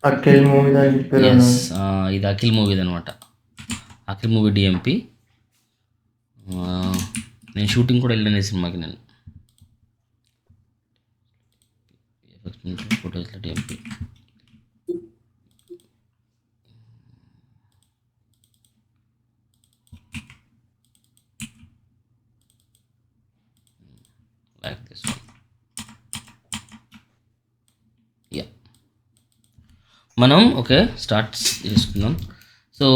Akhil movie అని చెప్పారు అన్న. ఎస్, ఇది అఖిల్ మూవీది అనమాట. Akhil movie DMP. నేను షూటింగ్ కూడా వెళ్ళాను ఈ సినిమాకి నేను. ఫోటోస్లో DMP. Like this one. Yeah, మనం ఓకే స్టార్ట్ చేసుకుందాం. సో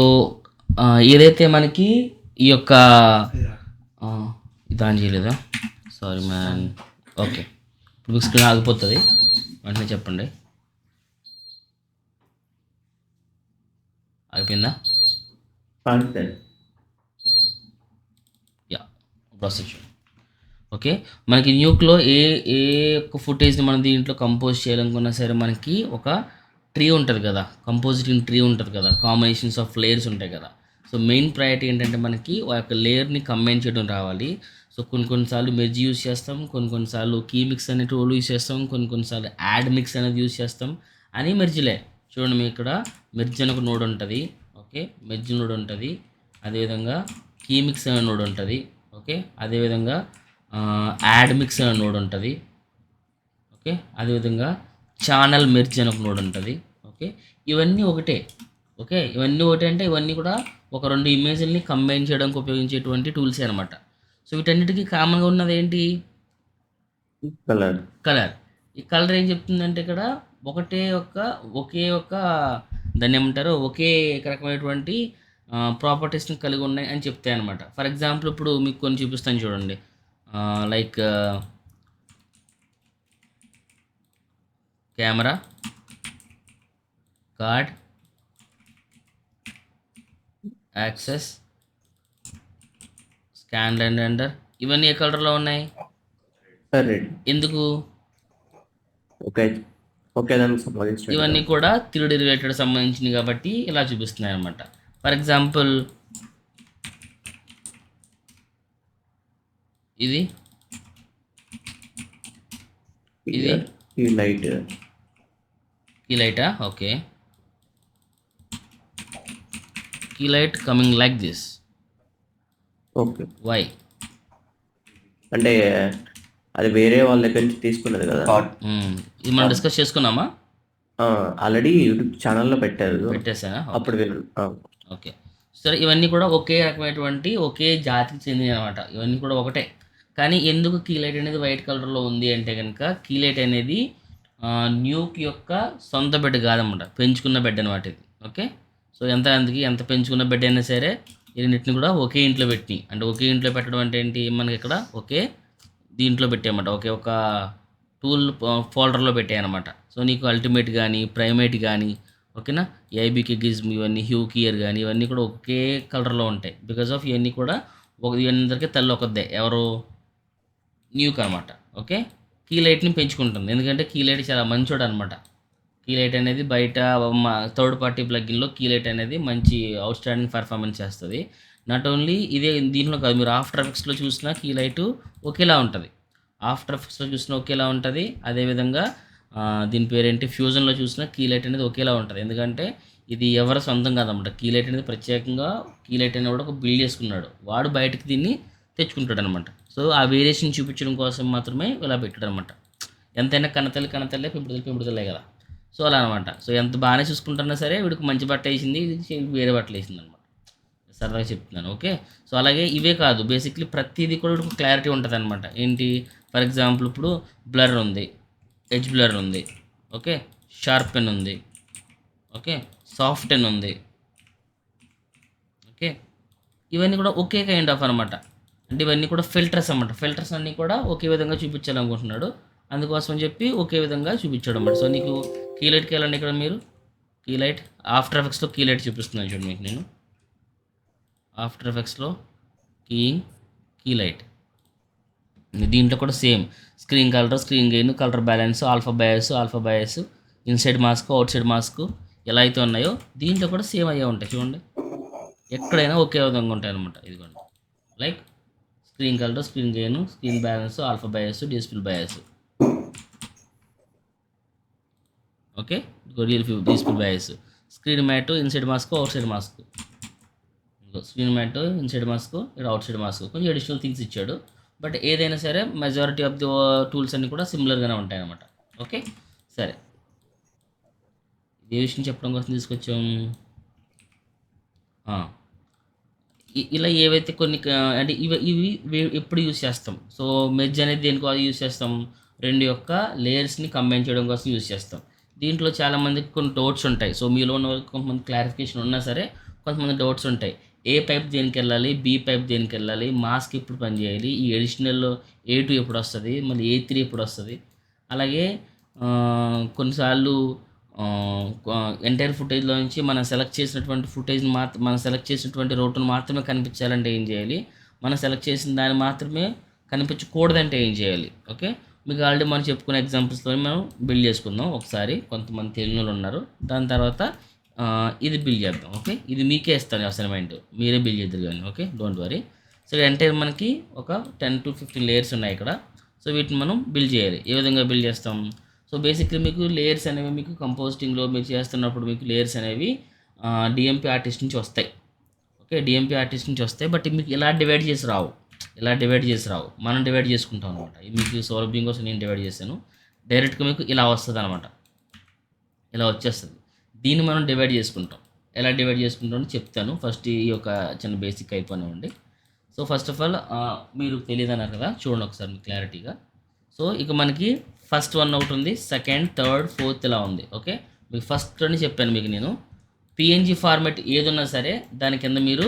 ఏదైతే మనకి ఈ యొక్క ఇది ఆన్ చేయలేదా, సారీ మ్యాన్. ఓకే, ఇప్పుడు స్క్రీన్ ఆగిపోతుంది, వెంటనే చెప్పండి. అయిపోయిందా? అంతే. Yeah, process. ఓకే, మనకి న్యూక్లో ఏ ఏ యొక్క ఫుటేజ్ని మనం దీంట్లో కంపోజ్ చేయాలనుకున్నా సరే మనకి ఒక ట్రీ ఉంటుంది కదా, కంపోజిటింగ్ ట్రీ ఉంటుంది కదా, కాంబినేషన్స్ ఆఫ్ లేయర్స్ ఉంటాయి కదా. సో మెయిన్ ప్రయారిటీ ఏంటంటే మనకి ఆ యొక్క లేయర్ని కంబైన్ చేయడం రావాలి. సో కొన్నిసార్లు మెర్జ్ యూస్ చేస్తాం, కొన్నిసార్లు కీ మిక్స్ అనే టూల్ యూస్ చేస్తాం, కొన్నిసార్లు యాడ్ మిక్స్ అనేది యూస్ చేస్తాం. అని మెర్జ్లే చూడండి, మీకు ఇక్కడ మెర్జ్ అని ఒక నోడ్ ఉంటుంది. ఓకే, మెర్జ్ నోడ్ ఉంటుంది. అదేవిధంగా కీ మిక్స్ అనే నోడ్ ఉంటుంది. ఓకే, అదేవిధంగా యాడ్ మిక్స్ అనే నోడ్ ఉంటుంది. ఓకే, అదేవిధంగా ఛానల్ మెర్జ్ అని ఒక నోడ్ ఉంటుంది. ఓకే, ఇవన్నీ ఒకటే. ఓకే, ఇవన్నీ ఒకటే అంటే ఇవన్నీ కూడా ఒక రెండు ఇమేజ్ని కంబైన్ చేయడానికి ఉపయోగించేటువంటి టూల్సే అనమాట. సో వీటన్నిటికీ కామన్గా ఉన్నది ఏంటి? కలర్. కలర్. ఈ కలర్ ఏం చెప్తుందంటే ఇక్కడ ఒకే ఒక దాన్ని ఏమంటారు, ఒకే రకమైనటువంటి ప్రాపర్టీస్ని కలిగి ఉన్నాయి అని చెప్తాయి అనమాట. ఫర్ ఎగ్జాంపుల్ ఇప్పుడు మీకు కొన్ని చూపిస్తాను చూడండి. Like camera, card, access, scan and render. ఇవన్నీ ఏ కలర్లో ఉన్నాయి? రెడ్. ఎందుకు? ఓకే, ఓకే దానికి సంబంధించిన ఇవన్నీ కూడా 3D రిలేటెడ్ సంబంధించినవి కాబట్టి ఇలా చూపిస్తున్నాయి అనమాట. ఫర్ ఎగ్జాంపుల్ ఇది ఇది ఈ లైట్. కీ లైటా? Okay, key light coming like this. Okay, why? అంటే అది వేరే వాళ్ళ దగ్గర నుంచి తీసుకున్నది కదా. ఇది మనం డిస్కస్ చేసుకున్నామా? ఆల్రెడీ యూట్యూబ్ ఛానల్లో పెట్టారు, పెట్టేసానా? అప్పుడు విన్నాను. ఓకే, సరే, ఇవన్నీ కూడా ఒకే రకమైనటువంటి ఒకే జాతికి చెందినవి అనమాట. ఇవన్నీ కూడా ఒకటే. కానీ ఎందుకు కీలైట్ అనేది వైట్ కలర్లో ఉంది అంటే కనుక కీలైట్ అనేది న్యూక్ యొక్క సొంత బెడ్ కాదన్నమాట, పెంచుకున్న బెడ్ అనమాట ఇది. ఓకే, సో ఎంత పెంచుకున్న బెడ్ అయినా సరే ఈ రెండింటిని కూడా ఒకే ఇంట్లో పెట్టి, అంటే ఒకే ఇంట్లో పెట్టడం అంటే ఏంటి, మనకి ఇక్కడ ఒకే దీంట్లో పెట్టాయన్నమాట, ఒకే ఒక టూల్ ఫోల్డర్లో పెట్టాయన్నమాట. సో నీకు అల్టిమేట్ కానీ ప్రైమేట్ కానీ, ఓకేనా, ఐబీకే గిజ్మ్ ఇవన్నీ హ్యూ కియర్ కానీ ఇవన్నీ కూడా ఒకే కలర్లో ఉంటాయి. బికాజ్ ఆఫ్ ఇవన్నీ కూడా ఇవన్నీ తల్లి ఒకదే, ఎవరు? న్యూక్ అనమాట. ఓకే, కీలైట్ని పెంచుకుంటుంది ఎందుకంటే కీలైట్ చాలా మంచోడు అనమాట. కీలైట్ అనేది బయట థర్డ్ పార్టీ ప్లగిన్లో కీలైట్ అనేది మంచి అవుట్ స్టాండింగ్ పర్ఫార్మెన్స్ చేస్తుంది. నాట్ ఓన్లీ ఇదే దీంట్లో కాదు, మీరు ఆఫ్టర్ ఎఫెక్ట్స్లో చూసినా కీలైట్ ఒకేలా ఉంటుంది. ఆఫ్టర్ ఎఫెక్ట్స్లో చూసినా ఒకేలా ఉంటుంది. అదేవిధంగా దీని పేరేంటి, ఫ్యూజన్లో చూసినా కీలైట్ అనేది ఒకేలా ఉంటుంది. ఎందుకంటే ఇది ఎవరి సొంతం కాదన్నమాట. కీలైట్ అనేది ప్రత్యేకంగా కీలైట్ అనేది కూడా ఒక బిల్డ్ చేసుకున్నాడు, వాడు బయటకు దీన్ని తెచ్చుకుంటాడు అనమాట. సో ఆ వేరియేషన్ చూపించడం కోసం మాత్రమే ఇలా పెట్టాడు అనమాట. ఎంతైనా కన్నతల్లే పెంపుడుతల్లే కదా. సో అలా అనమాట. సో ఎంత బాగానే చూసుకుంటున్నా సరే వీడికి మంచి బట్ట వేసింది, ఇది వేరే బట్టలు వేసింది అనమాట. సరదాగా చెప్తున్నాను. ఓకే, సో అలాగే ఇవే కాదు, బేసిక్లీ ప్రతిదీ కూడా వీడికి క్లారిటీ ఉంటుంది అనమాట. ఏంటి, ఫర్ ఎగ్జాంపుల్ ఇప్పుడు బ్లర్ ఉంది, ఎడ్జ్ బ్లర్ ఉంది, ఓకే, షార్పెన్ ఉంది, ఓకే, సాఫ్టెన్ ఉంది. ఓకే, ఇవన్నీ కూడా ఒకే కైండ్ ఆఫ్ అనమాట. అంటే ఇవన్నీ కూడా ఫిల్టర్స్ అనమాట. ఫిల్టర్స్ అన్నీ కూడా ఒకే విధంగా చూపించాలనుకుంటున్నాడు, అందుకోసం అని చెప్పి ఒకే విధంగా చూపించాడు అనమాట. సో నీకు కీలైట్కి వెళ్ళండి, ఇక్కడ మీరు కీలైట్ ఆఫ్టర్ ఎఫెక్ట్స్లో కీలైట్ చూపిస్తున్నాను చూడండి మీకు నేను. ఆఫ్టర్ ఎఫెక్ట్స్లో కీలైట్, దీంట్లో కూడా same screen colour, screen gain, colour balance, alpha bias, inside mask, outside mask ఎలా అయితే ఉన్నాయో దీంట్లో కూడా సేమ్ అయ్యే ఉంటాయి. చూడండి, ఎక్కడైనా ఒకే విధంగా ఉంటాయి అనమాట. ఇదిగోండి, like screen colour, screen gain, screen balance, alpha bias, display bias. Okay, display bias, screen matte, inside mask, outside mask. Screen matte, inside mask, ఇక్కడ అవుట్ సైడ్ మాస్క్, కొంచెం అడిషనల్ థింగ్స్ ఇచ్చాడు. బట్ ఏదైనా సరే majority of the tools అన్నీ కూడా సిమిలర్గానే ఉంటాయి అన్నమాట. Okay, సరే, ఏ విషయం చెప్పడం కోసం తీసుకొచ్చాం? ఆ, ఇలా ఏవైతే కొన్ని అంటే ఇవి ఎప్పుడు యూస్ చేస్తాం? సో మెర్జ్ అనేది దేనికోసం యూస్ చేస్తాం? రెండు యొక్క లేయర్స్ని కంబైన్ చేయడం కోసం యూస్ చేస్తాం. దీంట్లో చాలామందికి కొన్ని డౌట్స్ ఉంటాయి. సో మీలో ఉన్న వాళ్ళకి కొంతమంది క్లారిఫికేషన్ ఉన్నా సరే కొంతమంది డౌట్స్ ఉంటాయి. ఏ పైప్ దేనికి వెళ్ళాలి, బి పైప్ దేనికి వెళ్ళాలి, మాస్క్ ఎప్పుడు పనిచేయాలి, ఈ అడిషనల్ A2 ఎప్పుడు వస్తుంది, మళ్ళీ A3 ఎప్పుడు వస్తుంది. అలాగే కొన్నిసార్లు ఎంటైర్ ఫుటేజ్లో నుంచి మనం సెలెక్ట్ చేసినటువంటి ఫుటేజ్ని మనం సెలెక్ట్ చేసినటువంటి రోడ్డును మాత్రమే కనిపించాలంటే ఏం చేయాలి, మనం సెలెక్ట్ చేసిన దాన్ని మాత్రమే కనిపించకూడదంటే ఏం చేయాలి. ఓకే, మీకు ఆల్రెడీ మనం చెప్పుకునే ఎగ్జాంపుల్స్తో మనం బిల్డ్ చేసుకుందాం ఒకసారి. కొంతమంది తెలియని వాళ్ళు ఉన్నారు. దాని తర్వాత ఇది బిల్డ్ చేద్దాం. ఓకే, ఇది మీకే ఇస్తాను అసైన్మెంట్, మీరే బిల్డ్ చేద్దరు కానీ. Okay, don't worry. So entire మనకి ఒక 10 to 15 లేయర్స్ ఉన్నాయి ఇక్కడ. సో వీటిని మనం బిల్డ్ చేయాలి. ఏ విధంగా బిల్డ్ చేస్తాం? సో బేసిక్లీ మీకు లేయర్స్ అనేవి మీకు కంపోజిటింగ్లో మీరు చేస్తున్నప్పుడు మీకు లేయర్స్ అనేవి డిఎంపీ ఆర్టిస్ట్ నుంచి వస్తాయి. ఓకే, డిఎంపీ ఆర్టిస్ట్ నుంచి వస్తాయి. బట్ మీకు ఇలా డివైడ్ చేసి రావు, మనం డివైడ్ చేసుకుంటాం అనమాట. మీకు సౌలభ్యం కోసం నేను డివైడ్ చేశాను. డైరెక్ట్గా మీకు ఇలా వస్తుంది అనమాట, ఇలా వచ్చేస్తుంది. దీన్ని మనం డివైడ్ చేసుకుంటాం. ఎలా డివైడ్ చేసుకుంటామో చెప్తాను. ఫస్ట్ ఈ యొక్క చిన్న బేసిక్ అయిపోయినామండి. సో ఫస్ట్ ఆఫ్ ఆల్ మీరు తెలియదు అన్నారు కదా, చూడండి ఒకసారి మీకు క్లారిటీగా. సో ఇక మనకి ఫస్ట్ వన్ ఒకటి ఉంది, సెకండ్, థర్డ్, ఫోర్త్ ఇలా ఉంది. ఓకే, మీకు ఫస్ట్ అని చెప్పాను మీకు నేను. పిఎన్జీ ఫార్మాట్ ఏది ఉన్నా సరే దాని కింద మీరు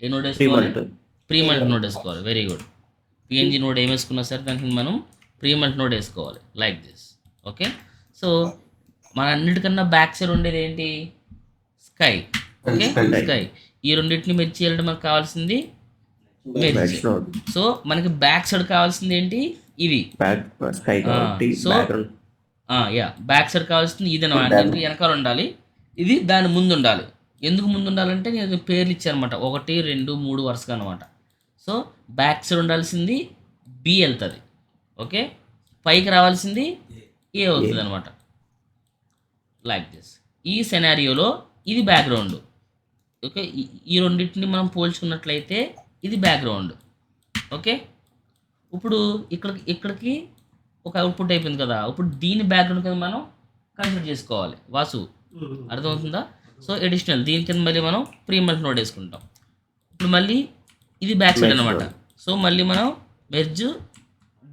ఏ నోట్ వేసుకోవాలి? ప్రీమల్ట్ నోట్ వేసుకోవాలి. Very good. పిఎన్జీ నోట్ ఏం వేసుకున్నా సరే దానికి మనం ప్రీమల్ట్ నోట్ వేసుకోవాలి, లైక్ దిస్. ఓకే, సో మన అన్నిటికన్నా బ్యాక్ సైడ్ ఉండేది ఏంటి? స్కై. Okay, sky. ఈ రెండింటిని మెర్జ్ చేయాలంటే మనకు కావాల్సింది మెర్జ్. సో మనకి బ్యాక్ సైడ్ కావాల్సింది ఏంటి? ఇవి. సో బ్యాక్ సైడ్ కావాల్సింది ఇది అనమాట. వెనకాల ఉండాలి, ఇది దాని ముందు ఉండాలి. ఎందుకు ముందు ఉండాలంటే నేను పేర్లు ఇచ్చానమాట, 1, 2, 3 వరుసగా అనమాట. సో బ్యాక్ సైడ్ ఉండాల్సింది బి వెళ్తుంది. ఓకే, పైకి రావాల్సింది ఏ అవుతుంది అనమాట, లైక్ దిస్. ఈ సెనారియోలో ఇది బ్యాక్గ్రౌండ్. ఓకే, ఈ రెండింటిని మనం పోల్చుకున్నట్లయితే ఇది బ్యాక్గ్రౌండ్. ఓకే, ఇప్పుడు ఇక్కడికి ఒక అవుట్పుట్ అయిపోయింది కదా. ఇప్పుడు దీని బ్యాక్గ్రౌండ్ కింద మనం కన్సిడర్ చేసుకోవాలి. వాసు, అర్థమవుతుందా? సో అడిషనల్ దీని కింద మళ్ళీ మనం ప్రీమల్ట్ నోట్ వేసుకుంటాం. ఇప్పుడు మళ్ళీ ఇది బ్యాక్ సైడ్ అనమాట. సో మళ్ళీ మనం మెర్జ్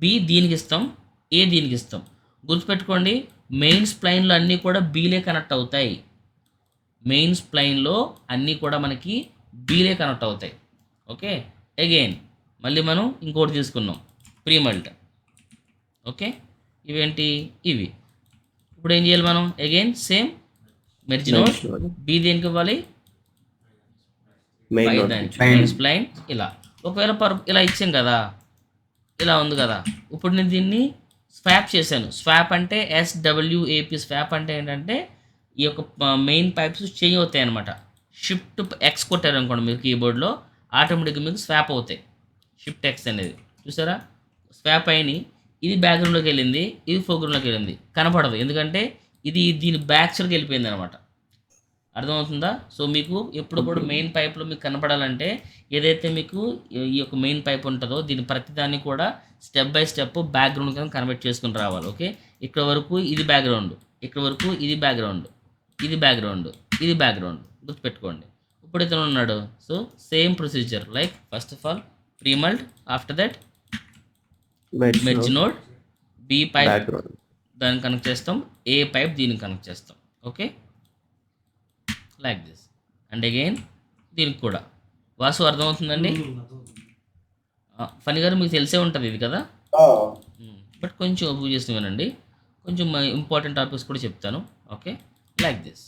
బి దీనికి ఇస్తాం, ఏ దీనికి ఇస్తాం. గుర్తుపెట్టుకోండి, మెయిన్ స్ప్లైన్లో అన్నీ కూడా బీలే కనెక్ట్ అవుతాయి. మెయిన్ స్ప్లైన్లో అన్నీ కూడా మనకి బీలే కనెక్ట్ అవుతాయి. ఓకే, అగైన్ మళ్ళీ మనం ఇంకోటి తీసుకున్నాం, ప్రీమల్ట్. ఓకే, ఇవేంటి? ఇవి. ఇప్పుడు ఏం చేయాలి మనం? Again same merge node, B దేనికి ఇవ్వాలి? Main spline. ఇలా ఒకవేళ ఇలా ఇచ్చాం కదా, ఇలా ఉంది కదా. ఇప్పుడు నేను దీన్ని స్వాప్ చేశాను. స్వాప్ అంటే SWAP. స్వాప్ అంటే ఏంటంటే ఈ యొక్క మెయిన్ పైప్స్ చేంజ్ అవుతాయి అనమాట. షిఫ్ట్ X కొట్టారు అనుకోండి మీరు కీబోర్డ్లో, ఆటోమేటిక్గా మీకు స్వాప్ అవుతాయి. షిఫ్ట్ X అనేది చూసారా, స్వాప్ అయినాయి. ఇది బ్యాక్గ్రౌండ్లోకి వెళ్ళింది, ఇది ఫోర్గ్రౌండ్లోకి వెళ్ళింది. కనపడదు ఎందుకంటే ఇది దీని బ్యాక్ సైడ్కి వెళ్ళిపోయింది అనమాట. అర్థమవుతుందా? సో మీకు ఎప్పుడు కూడా మెయిన్ పైప్లో మీకు కనపడాలంటే ఏదైతే మీకు ఈ యొక్క మెయిన్ పైప్ ఉంటుందో దీని ప్రతిదాన్ని కూడా స్టెప్ బై స్టెప్ బ్యాక్గ్రౌండ్ కింద కన్వర్ట్ చేసుకుని రావాలి. ఓకే, ఇక్కడ వరకు ఇది బ్యాక్గ్రౌండ్, ఇక్కడ వరకు ఇది బ్యాక్గ్రౌండ్, ఇది బ్యాక్గ్రౌండ్, ఇది బ్యాక్గ్రౌండ్. గుర్తుపెట్టుకోండి. ఇప్పుడు ఇతను ఉన్నాడు. So same procedure, like first of all premult, after that merge node, B pipe దాన్ని కనెక్ట్ చేస్తాం, ఏ పైప్ దీనికి కనెక్ట్ చేస్తాం. Okay, like this. And again దీనికి కూడా. వాసు అర్థమవుతుందండి? ఫనీ గారు మీకు తెలిసే ఉంటుంది ఇది కదా, బట్ కొంచెం అబ్జర్వ్ చేసి వినండి. కొంచెం ఇంపార్టెంట్ టాపిక్స్ కూడా చెప్తాను. Okay, like this.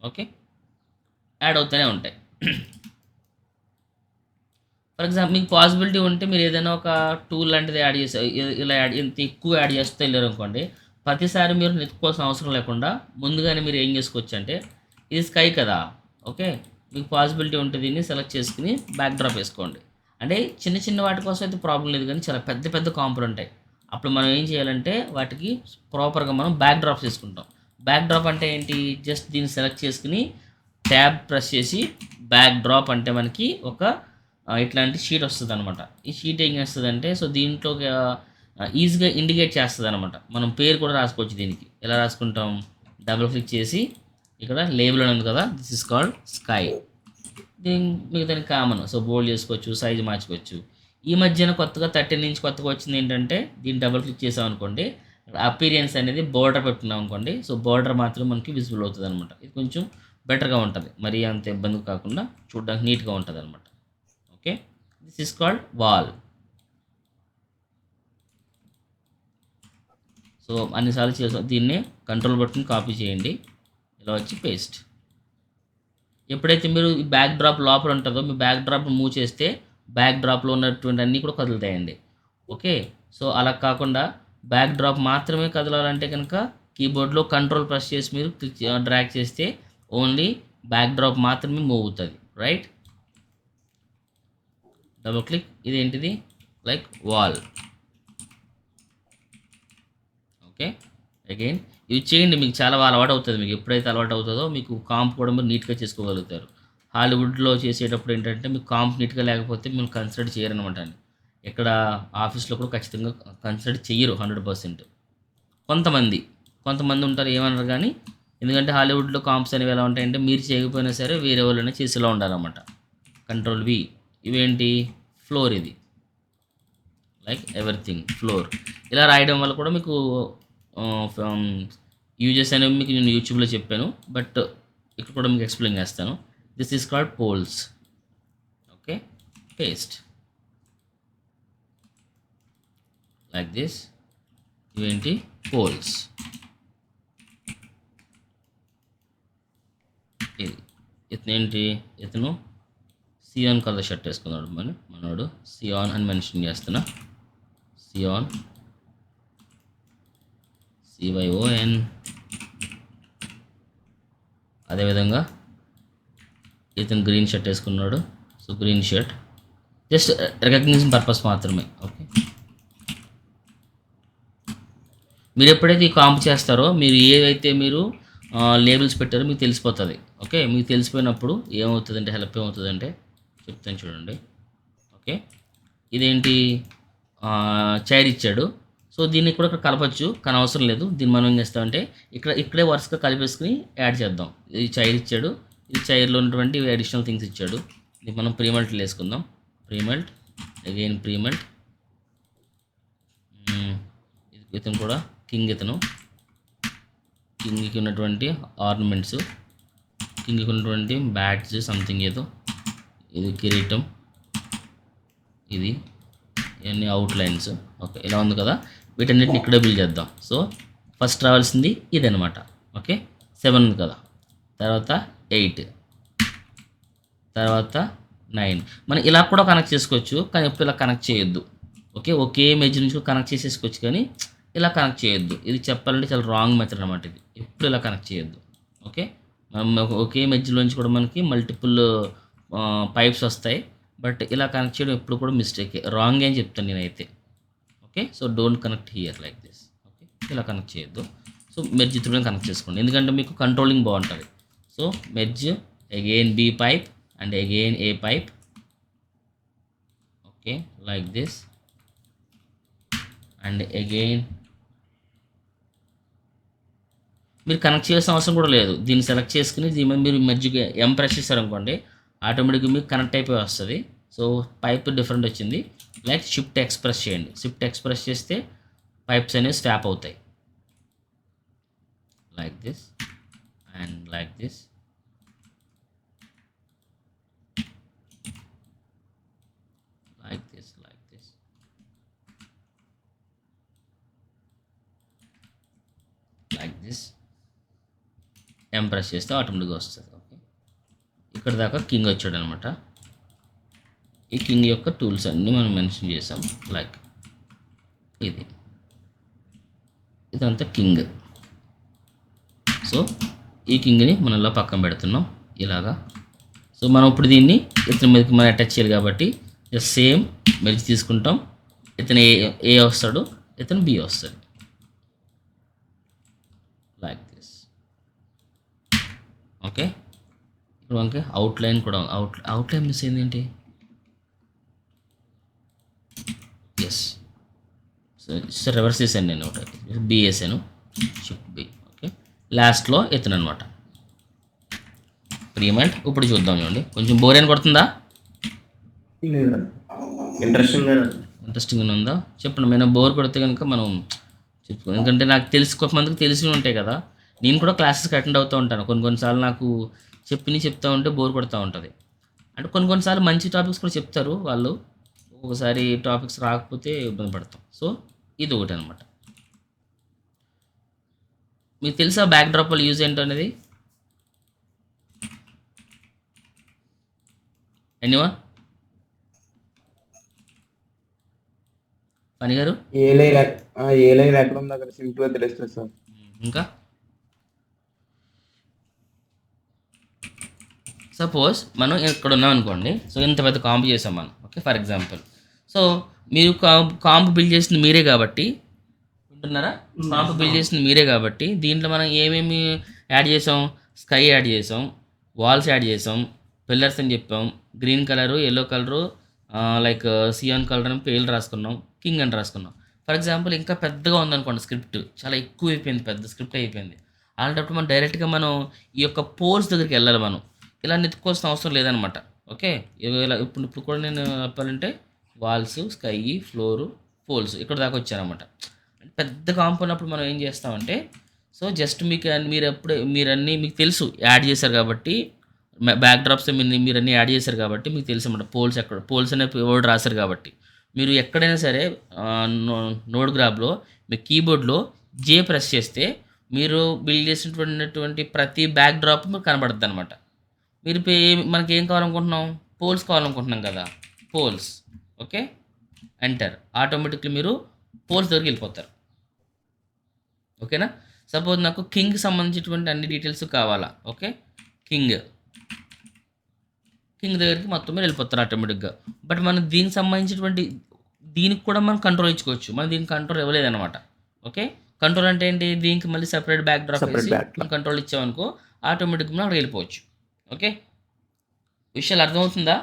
Okay, add అవుతూనే ఉంటాయి. ఫర్ ఎగ్జాంపుల్ మీకు పాసిబిలిటీ ఉంటే మీరు ఏదైనా ఒక టూల్ లాంటిది యాడ్ చేసి ఇలా ఎంత ఎక్కువ యాడ్ చేస్తే వెళ్ళారు అనుకోండి, ప్రతిసారి మీరు నెత్తుకోవాల్సిన అవసరం లేకుండా ముందుగానే మీరు ఏం చేసుకోవచ్చు అంటే, ఇది స్కై కదా. ఓకే, మీకు పాసిబిలిటీ ఉంటే దీన్ని సెలెక్ట్ చేసుకుని బ్యాక్ డ్రాప్ వేసుకోండి. అంటే చిన్న చిన్న వాటి కోసం అయితే ప్రాబ్లం లేదు, కానీ చాలా పెద్ద పెద్ద కాంపోనెంట్ ఉంటాయి. అప్పుడు మనం ఏం చేయాలంటే వాటికి ప్రాపర్గా మనం బ్యాక్ డ్రాప్స్ తీసుకుంటాం. బ్యాక్ డ్రాప్ అంటే ఏంటి? జస్ట్ దీన్ని సెలెక్ట్ చేసుకుని ట్యాబ్ ప్రెస్ చేసి బ్యాక్ డ్రాప్ అంటే మనకి ఒక ఇట్లాంటి షీట్ వస్తుంది అనమాట. ఈ షీట్ ఏం చేస్తుంది అంటే, సో దీంట్లో ఈజీగా ఇండికేట్ చేస్తుంది అనమాట. మనం పేరు కూడా రాసుకోవచ్చు దీనికి. ఎలా రాసుకుంటాం? డబుల్ క్లిక్ చేసి ఇక్కడ లేబుల్ అని ఉంది కదా, దిస్ ఇస్ కాల్డ్ స్కై. దీని మిగతా కామన్, సో బోల్డ్ చేసుకోవచ్చు, సైజు మార్చుకోవచ్చు. ఈ మధ్యన కొత్తగా 13 ఇంచ్ కొత్తగా వచ్చింది ఏంటంటే, దీన్ని డబుల్ క్లిక్ చేసాం అనుకోండి, అపీరియన్స్ అనేది బోర్డర్ పెట్టుకున్నాం అనుకోండి, సో బోర్డర్ మాత్రం మనకి విజిబుల్ అవుతుంది అనమాట. ఇది కొంచెం బెటర్గా ఉంటుంది, మరీ అంత ఇబ్బంది కాకుండా చూడడానికి నీట్గా ఉంటుంది అనమాట. Okay, this is called wall. So అన్నిసార్లు చేసాం. దీన్ని కంట్రోల్ బటన్ కాపీ చేయండి, ఇలా వచ్చి పేస్ట్. ఎప్పుడైతే మీరు ఈ బ్యాక్ డ్రాప్ లోపల ఉంటుందో, మీ బ్యాక్ డ్రాప్ మూవ్ చేస్తే బ్యాక్ డ్రాప్లో ఉన్నటువంటి అన్నీ కూడా కదులుతాయండి. ఓకే, సో అలా కాకుండా బ్యాక్ డ్రాప్ మాత్రమే కదలాలంటే కనుక కీబోర్డ్లో కంట్రోల్ ప్రెస్ చేసి మీరు డ్రాగ్ చేస్తే ఓన్లీ బ్యాక్ డ్రాప్ మాత్రమే మూవ్ అవుతుంది. Right, double click. ఇదేంటిది? Like wall. ఓకే, అగైన్ ఇవి చేయండి, మీకు చాలా అలవాటు అవుతుంది. మీకు ఎప్పుడైతే అలవాటు అవుతుందో మీకు కాంప్ కూడా మీరు నీట్గా చేసుకోగలుగుతారు. హాలీవుడ్లో చేసేటప్పుడు ఏంటంటే, మీకు కాంప్ నీట్గా లేకపోతే మీరు కన్సిడర్ చేయరనమాట. ఇక్కడ ఆఫీస్లో కూడా ఖచ్చితంగా కన్సిడర్ చెయ్యరు 100%. కొంతమంది ఉంటారు ఏమన్నారు కానీ, ఎందుకంటే హాలీవుడ్లో కాంప్స్ అనేవి ఎలా ఉంటాయంటే, మీరు చేయకపోయినా సరే వేరే వాళ్ళైనా చేసేలా ఉండాలన్నమాట. Control V. ఇవేంటి? ఫ్లోర్. ఇది లైక్ ఎవ్రీథింగ్ ఫ్లోర్. ఇలా రాయడం వల్ల కూడా మీకు యూజెస్ అనేవి మీకు నేను యూట్యూబ్లో చెప్పాను, బట్ ఇక్కడ కూడా మీకు ఎక్స్ప్లెయిన్ చేస్తాను. This is called poles. Okay, paste like this. ఇవేంటి? పోల్స్. ఇది ఇతనేంటి? ఇతను సియాన్ కలర్ షర్ట్ వేసుకున్నాడు. మనోడు సియాన్ అని మెన్షన్ చేస్తున్నా. Cyan, CYON. అదేవిధంగా ఇతను గ్రీన్ షర్ట్ వేసుకున్నాడు, so green shirt. Just recognition purpose మాత్రమే. ఓకే, మీరు ఎప్పుడైతే ఈ కాంప్ చేస్తారో, మీరు ఏవైతే మీరు లేబుల్స్ పెట్టారో మీకు తెలిసిపోతుంది. ఓకే, మీకు తెలిసిపోయినప్పుడు ఏమవుతుందంటే, హెల్ప్ ఏమవుతుందంటే చెప్తాను చూడండి. ఓకే, ఇదేంటి? చైర్ ఇచ్చాడు, సో దీన్ని కూడా ఇక్కడ కలపచ్చు, కానీ అవసరం లేదు. దీన్ని మనం ఏం చేస్తామంటే, ఇక్కడే వరుసగా కలిపేసుకుని యాడ్ చేద్దాం. ఇది చైర్ ఇచ్చాడు, ఇది చైర్లో ఉన్నటువంటి అడిషనల్ థింగ్స్ ఇచ్చాడు. ఇది మనం ప్రీమెల్ట్ వేసుకుందాం. ప్రీమెల్ట్, అగైన్ ప్రీమెల్ట్. ఇతను కూడా కింగ్. కింగ్కి ఉన్నటువంటి ఆర్నమెంట్స్, కింగ్కి ఉన్నటువంటి బ్యాట్స్ సంథింగ్ ఏదో, ఇది కిరీటం, ఇది ఇవన్నీ అవుట్లైన్స్. ఓకే, ఇలా ఉంది కదా. వీటన్నిటిని ఇక్కడే బిల్డ్ చేద్దాం. సో ఫస్ట్ రావాల్సింది ఇదనమాట. ఓకే, 7 ఉంది కదా, తర్వాత 8, తర్వాత 9. మనం ఇలా కూడా కనెక్ట్ చేసుకోవచ్చు, కానీ ఎప్పుడు ఇలా కనెక్ట్ చేయొద్దు. ఓకే, ఒకే ఇమేజ్ నుంచి కనెక్ట్ చేసేసుకోవచ్చు, కానీ ఇలా కనెక్ట్ చేయొద్దు. ఇది చెప్పాలంటే చాలా రాంగ్ మెథడ్ అనమాట. ఇది ఎప్పుడు ఇలా కనెక్ట్ చేయొద్దు. ఓకే, ఒకే ఇమేజ్లోంచి కూడా మనకి మల్టిపుల్ పైప్స్ వస్తాయి, బట్ ఇలా కనెక్ట్ చేయడం ఎప్పుడు కూడా మిస్టేక్, రాంగ్ అని చెప్తాను నేనైతే. Okay, so don't connect here like this. Okay, ఇలా కనెక్ట్ చేయొద్దు. సో మెర్జ్ త్రూనే కనెక్ట్ చేసుకోండి, ఎందుకంటే మీకు కంట్రోలింగ్ బాగుంటుంది. So merge, again B pipe and again A pipe. Okay, like this and again. మీరు కనెక్ట్ చేయాల్సిన అవసరం కూడా లేదు. దీన్ని సెలెక్ట్ చేసుకుని దీని మీద మీరు మెర్జ్గా ప్రెస్ చేశారనుకోండి, ఆటోమేటిక్గా మీకు కనెక్ట్ అయిపోయి వస్తుంది. సో పైప్ డిఫరెంట్ వచ్చింది. లైక్ షిఫ్ట్ ఎక్స్ప్రెస్ చేయండి. షిఫ్ట్ ఎక్స్ప్రెస్ చేస్తే పైప్స్ అనేవి స్వాప్ అవుతాయి. Like this and like this. Like this, like this. Like this. Press చేస్తే ఆటోమేటిక్గా వస్తుంది. ఓకే, ఇక్కడ దాకా కింగ్ వచ్చాడు అనమాట. ఈ కింగ్ యొక్క టూల్స్ అన్నీ మనం మెన్షన్ చేసాం. లైక్ ఇదంతా కింగ్. సో ఈ కింగ్ని మనం ఇలా పక్కన పెడుతున్నాం ఇలాగా. సో మనం ఇప్పుడు దీన్ని ఇతని మీదకి మనం అటాచ్ చేయాలి కాబట్టి సేమ్ మెర్జ్ తీసుకుంటాం. ఇతను ఏ వస్తాడు, ఇతను బి వస్తాడు. Like this. ఓకే, ఇక్కడ మనకి అవుట్లైన్ కూడా అవుట్లైన్ మిస్ అయింది ఏంటి? ఎస్, సో రివర్స్ చేశాను నేను, ఒకటి బి వేసాను, షిఫ్ట్ బి. ఓకే, లాస్ట్లో ఎత్తున అనమాట ప్రీమెంట్. ఇప్పుడు చూద్దాం, చూడండి కొంచెం బోర్ అని కొడుతుందా? ఇంట్రెస్టింగ్గా ఉందా? చెప్పండి. మేము బోర్ కొడితే కనుక మనం చెప్పుకో, ఎందుకంటే నాకు తెలిసి కొంతమందికి తెలిసి ఉంటాయి కదా. నేను కూడా క్లాసెస్కి అటెండ్ అవుతూ ఉంటాను. కొన్నిసార్లు నాకు చెప్తా ఉంటే బోర్ కొడుతూ ఉంటుంది. అంటే కొన్నిసార్లు మంచి టాపిక్స్ కూడా చెప్తారు వాళ్ళు, ఒకసారి టాపిక్స్ రాకపోతే ఇబ్బంది పడతాం. సో ఇది ఒకటి అనమాట. మీకు తెలుసా బ్యాక్ డ్రాప్ వల్ల యూజ్ ఏంటో అనేది? ఎనీవన్? పని గారు ఏ లైన్ ఎక్కడ ఉందో అక్కడ సింపుల్ గా తెలుస్తుంది సార్. ఇంకా సపోజ్ మనం ఇక్కడ ఉన్నాం అనుకోండి. సో ఇంత పెద్ద కాంప్ చేసాం మనం. Okay, for example. సో మీరు కాంప్ బిల్డ్ చేసింది మీరే కాబట్టి, వింటున్నారా? కాంప్ బిల్డ్ చేసింది మీరే కాబట్టి దీంట్లో మనం ఏమేమి యాడ్ చేసాం? స్కై యాడ్ చేసాం, వాల్స్ యాడ్ చేసాం, పిల్లర్స్ అని చెప్పాం, green colour, yellow colour, like cyan colour అని పేర్లు రాసుకున్నాం, కింగ్ అని రాసుకున్నాం. ఫర్ ఎగ్జాంపుల్ ఇంకా పెద్దగా ఉందనుకోండి, స్క్రిప్ట్ చాలా ఎక్కువ అయిపోయింది, పెద్ద స్క్రిప్ట్ అయిపోయింది. అలాంటప్పుడు మనం డైరెక్ట్గా మనం ఈ యొక్క పోల్స్ దగ్గరికి వెళ్ళాలి. మనం ఇలా నెత్తుకోవాల్సిన అవసరం లేదనమాట. ఓకే, ఇలా ఇప్పుడు కూడా నేను చెప్పాలంటే వాల్స్, స్కై, ఫ్లోరు, పోల్స్ ఇక్కడ దాకా వచ్చారనమాట. పెద్ద కాంపౌండ్ అప్పుడు మనం ఏం చేస్తామంటే, సో జస్ట్ మీరన్నీ మీకు తెలుసు యాడ్ చేశారు కాబట్టి, బ్యాక్ డ్రాప్స్ మీరన్నీ యాడ్ చేశారు కాబట్టి మీకు తెలుసు అన్నమాట. పోల్స్ అనే వర్డ్ రాశారు కాబట్టి మీరు ఎక్కడైనా సరే నోడ్ గ్రాబ్లో మీ కీబోర్డ్లో జే ప్రెస్ చేస్తే మీరు బిల్డ్ చేసినటువంటి ప్రతి బ్యాక్ డ్రాప్ మీకు కనబడుతుంది అనమాట. మీరు మనకి ఏం కావాలనుకుంటున్నాం? పోల్స్ కావాలనుకుంటున్నాం కదా, పోల్స్. Okay, enter. ఆటోమేటిక్లీ మీరు పోల్స్ దగ్గరికి వెళ్ళిపోతారు. ఓకేనా? సపోజ్ నాకు కింగ్కి సంబంధించినటువంటి అన్ని డీటెయిల్స్ కావాలా. ఓకే, కింగ్ దగ్గరికి మొత్తం మీరు వెళ్ళిపోతారు ఆటోమేటిక్గా. బట్ మనం దీనికి సంబంధించినటువంటి దీనికి కూడా మనం కంట్రోల్ ఇచ్చుకోవచ్చు. మనం దీనికి కంట్రోల్ ఇవ్వలేదన్నమాట. ఓకే, కంట్రోల్ అంటే ఏంటి? దీనికి మళ్ళీ సెపరేట్ బ్యాక్ డ్రాప్ వేసి కంట్రోల్ ఇచ్చామనుకో ఆటోమేటిక్గా మనం అక్కడ వెళ్ళిపోవచ్చు. ఓకే, విషయాలు అర్థమవుతుందా?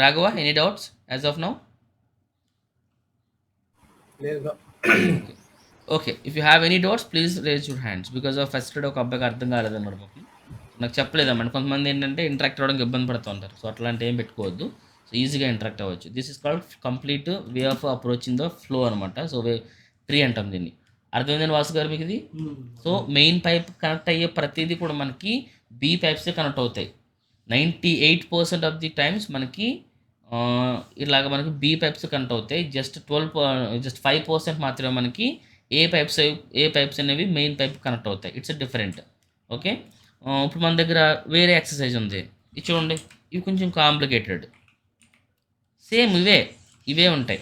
Raghava, any doubts as of now? Okay, if you have any doubts please raise your hands. Because of first ఒక అబ్బాయికి అర్థం కాలేదన్నమాట. నాకు చెప్పలేదన్నమాట. కొంతమంది ఏంటంటే ఇంటరాక్ట్ అవ్వడానికి ఇబ్బంది పడుతూ ఉంటారు. సో అట్లాంటి ఏం పెట్టుకోవద్దు. సో ఈజీగా ఇంటరాక్ట్ అవ్వచ్చు. This is called complete way of approaching the flow అనమాట. సో ట్రీ అంటాం దీన్ని. అర్థమైందని వాసు గారు మీకు ఇది? సో మెయిన్ పైప్ కనెక్ట్ అయ్యే ప్రతిదీ కూడా మనకి బీ పైప్సే కనెక్ట్ అవుతాయి. 98% ఆఫ్ ది టైమ్స్ మనకి ఇలాగ మనకి బీ పైప్స్ కనెక్ట్ అవుతాయి. జస్ట్ 5% మాత్రమే మనకి ఏ పైప్స్ అనేవి మెయిన్ పైప్ కనెక్ట్ అవుతాయి. It's different. ఓకే, ఇప్పుడు మన దగ్గర వేరే ఎక్సర్సైజ్ ఉంది. ఇది చూడండి, ఇవి కొంచెం కాంప్లికేటెడ్. సేమ్ ఇవే ఉంటాయి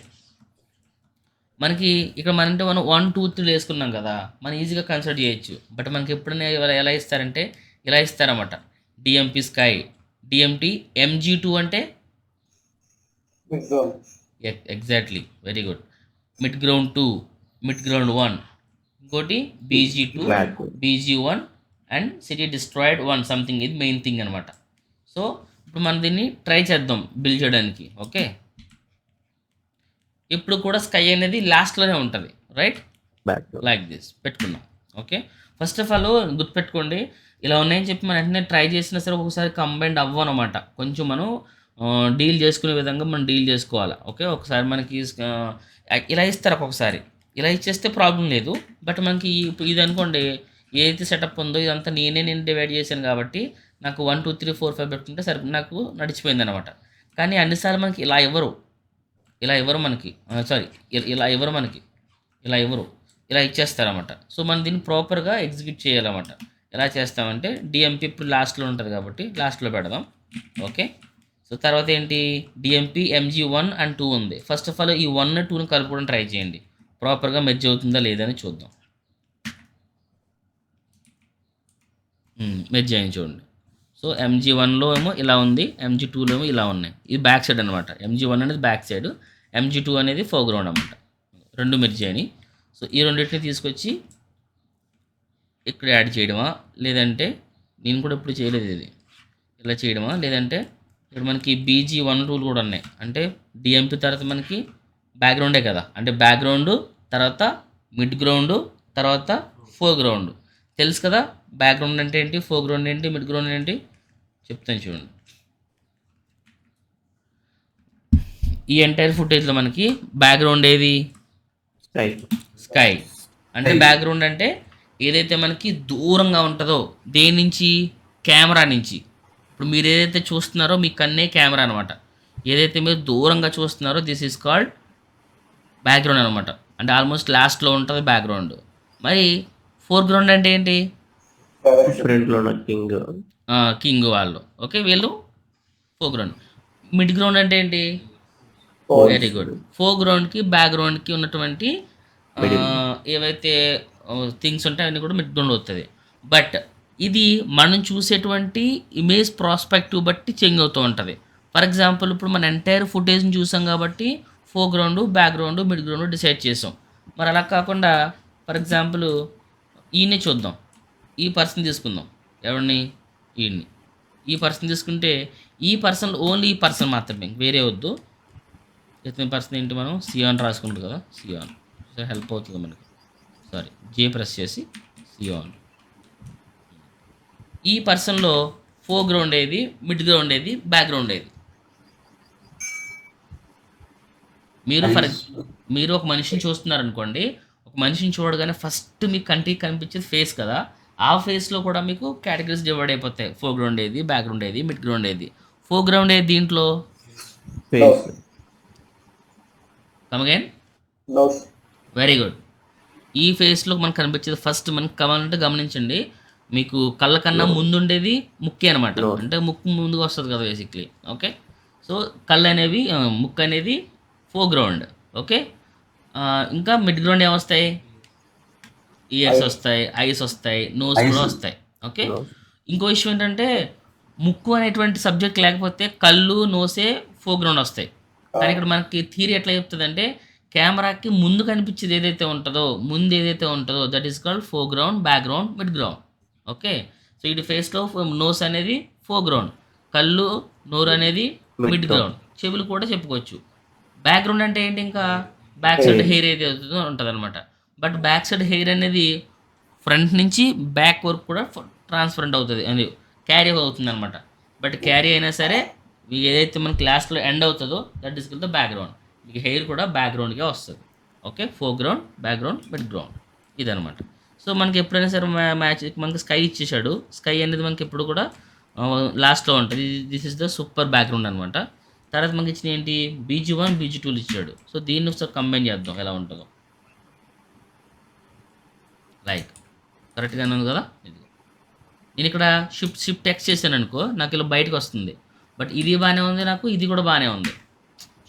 మనకి. ఇక్కడ మనం 1, 2, 3 వేసుకున్నాం కదా, మనం ఈజీగా కన్సిడర్ చేయొచ్చు. బట్ మనకి ఎప్పుడైనా ఎలా ఇస్తారంటే ఇలా ఇస్తారన్నమాట. డిఎంపి స్కై, డిఎంటి MG2 అంటే exactly, very good. Mid ground 2, mid ground 1, ఇంకోటి BG2, BG1 and city destroyed 1 something. ఇది మెయిన్ థింగ్ అనమాట. సో ఇప్పుడు మనం దీన్ని ట్రై చేద్దాం బిల్డ్ చేయడానికి. ఓకే, ఇప్పుడు కూడా స్కై అనేది లాస్ట్లోనే ఉంటుంది, రైట్? లైక్ దిస్ పెట్టుకున్నాం. ఓకే, ఫస్ట్ ఆఫ్ ఆల్ గుర్తుపెట్టుకోండి, ఇలా ఉన్నాయని చెప్పి మనం వెంటనే ట్రై చేసినా సరే ఒకసారి కంబైండ్ అవ్వనమాట. కొంచెం మనం డీల్ చేసుకునే విధంగా మనం డీల్ చేసుకోవాలి. ఓకే, ఒకసారి మనకి ఇలా ఇస్తారు, ఒక్కొక్కసారి ఇలా ఇచ్చేస్తే ప్రాబ్లం లేదు. బట్ మనకి ఇది అనుకోండి, ఏదైతే సెటప్ ఉందో ఇదంతా నేను డివైడ్ చేశాను కాబట్టి నాకు 1, 2, 3, 4, 5 పెట్టుకుంటే సరే నాకు నడిచిపోయింది అనమాట. కానీ అన్నిసార్లు మనకి ఇలా ఇవ్వరు మనకి. సారీ, ఇలా ఇచ్చేస్తారన్నమాట. సో మనం దీన్ని ప్రాపర్గా ఎగ్జిక్యూట్ చేయాలన్నమాట. ఎలా చేస్తామంటే డిఎంపి ఇప్పుడు లాస్ట్లో ఉంటుంది కాబట్టి లాస్ట్లో పెడదాం. ఓకే, సో తర్వాత ఏంటి? డిఎంపి MG1 and 2 ఉంది. ఫస్ట్ ఆఫ్ ఆల్ ఈ 1, 2ని కలుపుకోవడం ట్రై చేయండి. ప్రాపర్గా మెర్జ్ అవుతుందా లేదని చూద్దాం. మెర్జ్ అయ్యింది చూడండి. సో MG1లో ఏమో ఇలా ఉంది, MG2లో ఏమో ఇలా ఉన్నాయి. ఇది బ్యాక్ సైడ్ అనమాట. MG1 అనేది బ్యాక్ సైడ్, MG2 అనేది ఫోర్గ్రౌండ్ అనమాట. రెండు మెర్జ్ అయినాయి. సో ఈ రెండింటిని తీసుకొచ్చి ఇక్కడ యాడ్ చేయడమా, లేదంటే నేను కూడా ఎప్పుడు చేయలేదు ఇది, ఇలా చేయడమా, లేదంటే ఇక్కడ మనకి BG1 రూల్ కూడా ఉన్నాయి. అంటే డిఎంపి తర్వాత మనకి బ్యాక్గ్రౌండే కదా, అంటే బ్యాక్గ్రౌండ్ తర్వాత మిడ్ గ్రౌండ్ తర్వాత ఫోర్ గ్రౌండ్. తెలుసు కదా బ్యాక్గ్రౌండ్ అంటే ఏంటి, ఫోర్ గ్రౌండ్ ఏంటి, మిడ్ గ్రౌండ్ ఏంటి చెప్తాను చూడండి. ఈ ఎంటైర్ ఫుటేజ్లో మనకి బ్యాక్గ్రౌండ్ ఏది, స్కై. స్కై. అంటే బ్యాక్గ్రౌండ్ అంటే ఏదైతే మనకి దూరంగా ఉంటుందో, దేని నుంచి, కెమెరా నుంచి. ఇప్పుడు మీరు ఏదైతే చూస్తున్నారో మీ కన్నే కెమెరా అనమాట. ఏదైతే మీరు దూరంగా చూస్తున్నారో దిస్ ఈజ్ కాల్డ్ బ్యాక్గ్రౌండ్ అనమాట. అంటే ఆల్మోస్ట్ లాస్ట్లో ఉంటుంది బ్యాక్గ్రౌండ్. మరి ఫోర్ గ్రౌండ్ అంటే ఏంటి, ఫ్రంట్లో ఉన్న కింగ్. కింగ్ వాళ్ళు, ఓకే, వీళ్ళు ఫోర్ గ్రౌండ్. మిడ్ గ్రౌండ్ అంటే ఏంటి, వెరీ గుడ్. ఫోర్ గ్రౌండ్కి బ్యాక్గ్రౌండ్కి ఉన్నటువంటి ఏవైతే థింగ్స్ ఉంటాయి అవన్నీ కూడా మిడ్ గ్రౌండ్ అవుతుంది. బట్ ఇది మనం చూసేటువంటి ఇమేజ్ ప్రాస్పెక్టివ్ బట్టి చేంజ్ అవుతూ ఉంటుంది. ఫర్ ఎగ్జాంపుల్ ఇప్పుడు మన ఎంటైర్ ఫుటేజ్ని చూసాం కాబట్టి four ground, background, mid ground decide చేసాం. మరి అలా కాకుండా ఫర్ ఎగ్జాంపుల్ ఈయనే చూద్దాం, ఈ పర్సన్ తీసుకుందాం, ఎవరిని, ఈయన్ని. ఈ పర్సన్ తీసుకుంటే ఈ పర్సన్ ఓన్లీ ఈ పర్సన్ మాత్రమే, వేరే వద్దు. ఇతని పర్సన్ ఏంటి, మనం సియాన్ రాసుకుంటాం కదా, సియాన్ హెల్ప్ అవుతుంది మనకి. సారీ, జే ప్రెస్ చేసి సియాన్. ఈ పర్సన్లో ఫోర్ గ్రౌండ్ ఏది, మిడ్ గ్రౌండ్ ఏది, బ్యాక్గ్రౌండ్ ఏది. మీరు ఒక మనిషిని చూస్తున్నారనుకోండి, ఒక మనిషిని చూడగానే ఫస్ట్ మీ కంటికి కనిపించేది ఫేస్ కదా, ఆ ఫేస్లో కూడా మీకు కేటగిరీస్ డివైడ్ అయిపోతాయి. ఫోర్ గ్రౌండ్ ఏది, బ్యాక్గ్రౌండ్ ఏది, మిడ్ గ్రౌండ్ ఏది. ఫోర్ గ్రౌండ్ ఏది దీంట్లో, face. Come again, very good. ఈ ఫేస్లో మనకు కనిపించేది ఫస్ట్ మనకు కావాలంటే గమనించండి, మీకు కళ్ళ కన్నా ముందుండేది ముక్కే అనమాట. అంటే ముక్కు ముందుకు వస్తుంది కదా బేసిక్లీ, ఓకే. సో కళ్ళు అనేవి, ముక్కు అనేది ఫోర్ గ్రౌండ్, ఓకే. ఇంకా మిడ్ గ్రౌండ్ ఏమొస్తాయి, ఇయర్స్ వస్తాయి, ఐస్ వస్తాయి, నోస్ కూడా వస్తాయి, ఓకే. ఇంకో విషయం ఏంటంటే ముక్కు అనేటువంటి సబ్జెక్ట్ లేకపోతే కళ్ళు, నోసే ఫోర్ గ్రౌండ్ వస్తాయి. కానీ ఇక్కడ మనకి థియరీ ఎట్లా చెప్తుంది అంటే కెమెరాకి ముందు కనిపించేది ఏదైతే ఉంటుందో that is called four ground, background, mid ground, okay. So ఇటు ఫేస్లో నోస్ అనేది ఫోర్ గ్రౌండ్, కళ్ళు, నోరు అనేది మిడ్ గ్రౌండ్, చెవులు కూడా చెప్పుకోవచ్చు. బ్యాక్గ్రౌండ్ అంటే ఏంటి, ఇంకా బ్యాక్ సైడ్ హెయిర్ ఏది ఉంటుంది అనమాట. బట్ బ్యాక్ సైడ్ హెయిర్ అనేది ఫ్రంట్ నుంచి బ్యాక్ వరకు కూడా ట్రాన్స్పరెంట్ అవుతుంది, అది క్యారీ అవుతుంది అనమాట. బట్ క్యారీ అయినా సరే మీకు ఏదైతే మన క్లాస్లో ఎండ్ అవుతుందో that is called the background. మీకు హెయిర్ కూడా బ్యాక్గ్రౌండ్గా వస్తుంది, okay. Four ground, background, mid ground ఇదనమాట. సో మనకి ఎప్పుడైనా సరే మ్యాచ్ మనకి స్కై ఇచ్చేసాడు. స్కై అనేది మనకి ఎప్పుడు కూడా లాస్ట్లో ఉంటుంది. This is the super background అనమాట. తర్వాత మనకి ఇచ్చిన ఏంటి, BG1, BG2 ఇచ్చాడు. సో దీన్ని ఒకసారి కంబైన్ చేద్దాం ఎలా ఉంటుందో. లైక్ కరెక్ట్గానే ఉంది కదా. ఇది నేను ఇక్కడ షిఫ్ట్ టెక్స్ట్ చేశాను అనుకో, నాకు ఇలా బయటకు వస్తుంది. బట్ ఇది బాగానే ఉంది, నాకు ఇది కూడా బాగానే ఉంది.